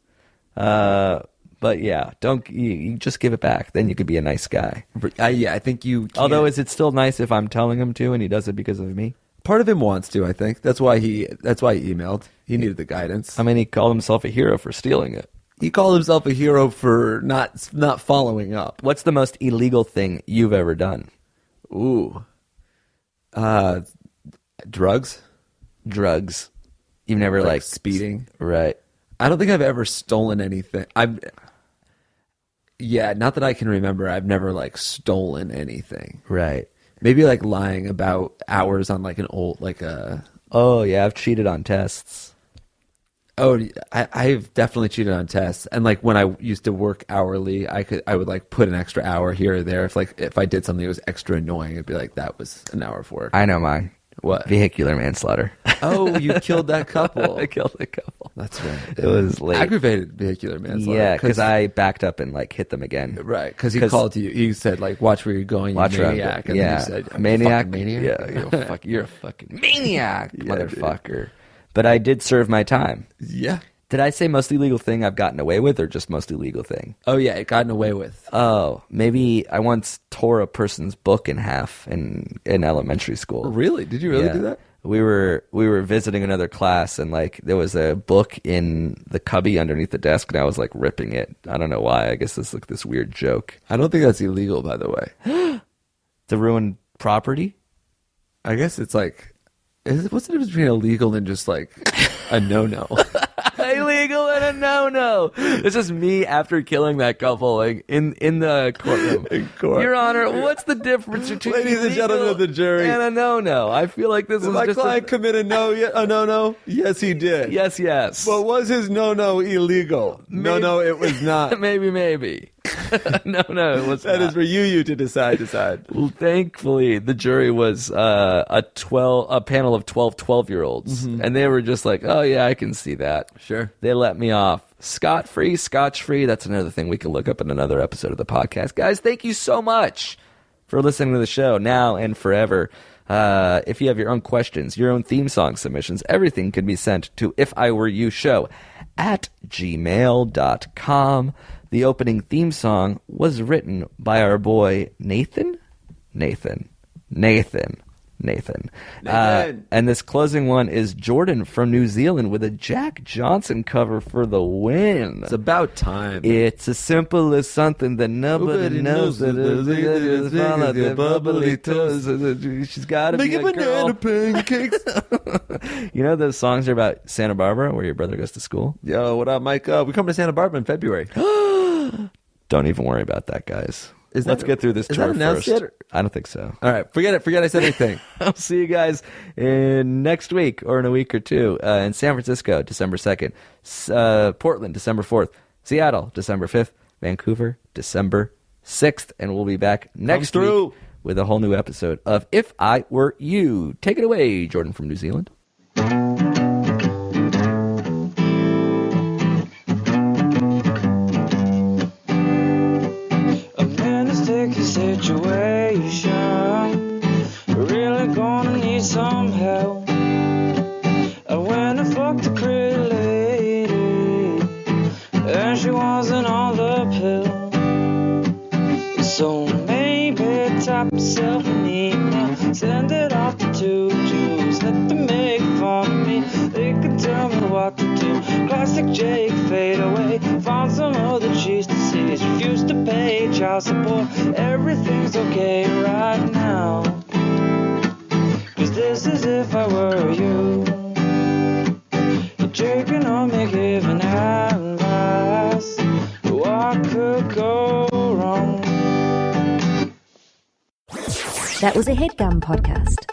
[SPEAKER 2] But yeah, you just give it back. Then you could be a nice guy.
[SPEAKER 3] Yeah, I think you can.
[SPEAKER 2] Although, is it still nice if I'm telling him to and he does it because of me?
[SPEAKER 3] Part of him wants to, I think. That's why he emailed. He needed the guidance.
[SPEAKER 2] I mean, he called himself a hero for stealing it.
[SPEAKER 3] He called himself a hero for not following up.
[SPEAKER 2] What's the most illegal thing you've ever done?
[SPEAKER 3] Ooh. Drugs. You've never like speeding.
[SPEAKER 2] Right.
[SPEAKER 3] I don't think I've ever stolen anything. Not that I can remember. I've never like stolen anything.
[SPEAKER 2] Right.
[SPEAKER 3] Maybe like lying about hours on like an old
[SPEAKER 2] Oh yeah, I've cheated on tests.
[SPEAKER 3] Oh, I've definitely cheated on tests. And like when I used to work hourly, I would like put an extra hour here or there. If I did something that was extra annoying, it'd be like that was an hour of work.
[SPEAKER 2] I know mine.
[SPEAKER 3] What?
[SPEAKER 2] Vehicular manslaughter.
[SPEAKER 3] Oh, you killed that couple.
[SPEAKER 2] I killed a couple.
[SPEAKER 3] That's right.
[SPEAKER 2] It was late.
[SPEAKER 3] Aggravated vehicular manslaughter.
[SPEAKER 2] Yeah, because I backed up and like hit them again.
[SPEAKER 3] Right, because he called to you. He said like, "Watch where you're going, you maniac." And
[SPEAKER 2] yeah,
[SPEAKER 3] then you said,
[SPEAKER 2] maniac.
[SPEAKER 3] Maniac.
[SPEAKER 2] Yeah, you're a fucking maniac, motherfucker. Dude. But I did serve my time.
[SPEAKER 3] Yeah.
[SPEAKER 2] Did I say most illegal thing I've gotten away with, or just most illegal thing?
[SPEAKER 3] Oh yeah, it gotten away with.
[SPEAKER 2] Oh, maybe I once tore a person's book in half in elementary school.
[SPEAKER 3] Really? Did you really do that?
[SPEAKER 2] We were visiting another class, and like there was a book in the cubby underneath the desk, and I was like ripping it. I don't know why. I guess it's like this weird joke.
[SPEAKER 3] I don't think that's illegal, by the way.
[SPEAKER 2] To ruin property?
[SPEAKER 3] I guess it's like, what's the difference between illegal and just like a no-no?
[SPEAKER 2] Illegal and a no-no. This is me after killing that couple, like in the courtroom.
[SPEAKER 3] In court.
[SPEAKER 2] Your Honor, what's the difference between
[SPEAKER 3] ladies and gentlemen of the jury
[SPEAKER 2] and a no-no? I feel like this
[SPEAKER 3] did
[SPEAKER 2] was
[SPEAKER 3] my
[SPEAKER 2] just
[SPEAKER 3] client commit a no-no? Yes, he did.
[SPEAKER 2] Yes.
[SPEAKER 3] But was his no-no illegal? No, it was not.
[SPEAKER 2] Maybe. No, it was
[SPEAKER 3] That
[SPEAKER 2] not.
[SPEAKER 3] is for you to decide.
[SPEAKER 2] Well, thankfully, the jury was a panel of 12-year-olds, and they were just like, oh, yeah, I can see that.
[SPEAKER 3] Sure.
[SPEAKER 2] They let me off. Scot-free. That's another thing we can look up in another episode of the podcast. Guys, thank you so much for listening to the show now and forever. If you have your own questions, your own theme song submissions, everything can be sent to iwereyoushow@gmail.com. The opening theme song was written by our boy Nathan. And this closing one is Jordan from New Zealand with a Jack Johnson cover for the win.
[SPEAKER 3] It's about time.
[SPEAKER 2] It's as simple as something that nobody knows. The bubbly toes. She's got to be a
[SPEAKER 3] banana
[SPEAKER 2] girl.
[SPEAKER 3] pancakes.
[SPEAKER 2] You know those songs are about Santa Barbara, where your brother goes to school?
[SPEAKER 3] Yo, what up, Mike? We're coming to Santa Barbara in February.
[SPEAKER 2] Don't even worry about that, guys. Let's get through this tour first.
[SPEAKER 3] Yet?
[SPEAKER 2] I don't think so.
[SPEAKER 3] All right, forget I said anything.
[SPEAKER 2] I'll see you guys next week or in a week or two. In San Francisco, December 2nd. Portland, December 4th. Seattle, December 5th. Vancouver, December 6th. And we'll be back next week with a whole new episode of If I Were You. Take it away, Jordan from New Zealand.
[SPEAKER 5] Situation, really gonna need some help. I went and fucked a pretty lady, and she wasn't on the pill. So maybe type yourself an email, send it off to 2 Jews, let them make fun of me. They could tell me what to do. Classic Jake, fade away. Found some other cheese to seize. Refused to pay child support. Everything's okay right now. 'Cause this is if I were you. You're jerking on me, giving advice. What could go wrong?
[SPEAKER 1] That was a HeadGum podcast.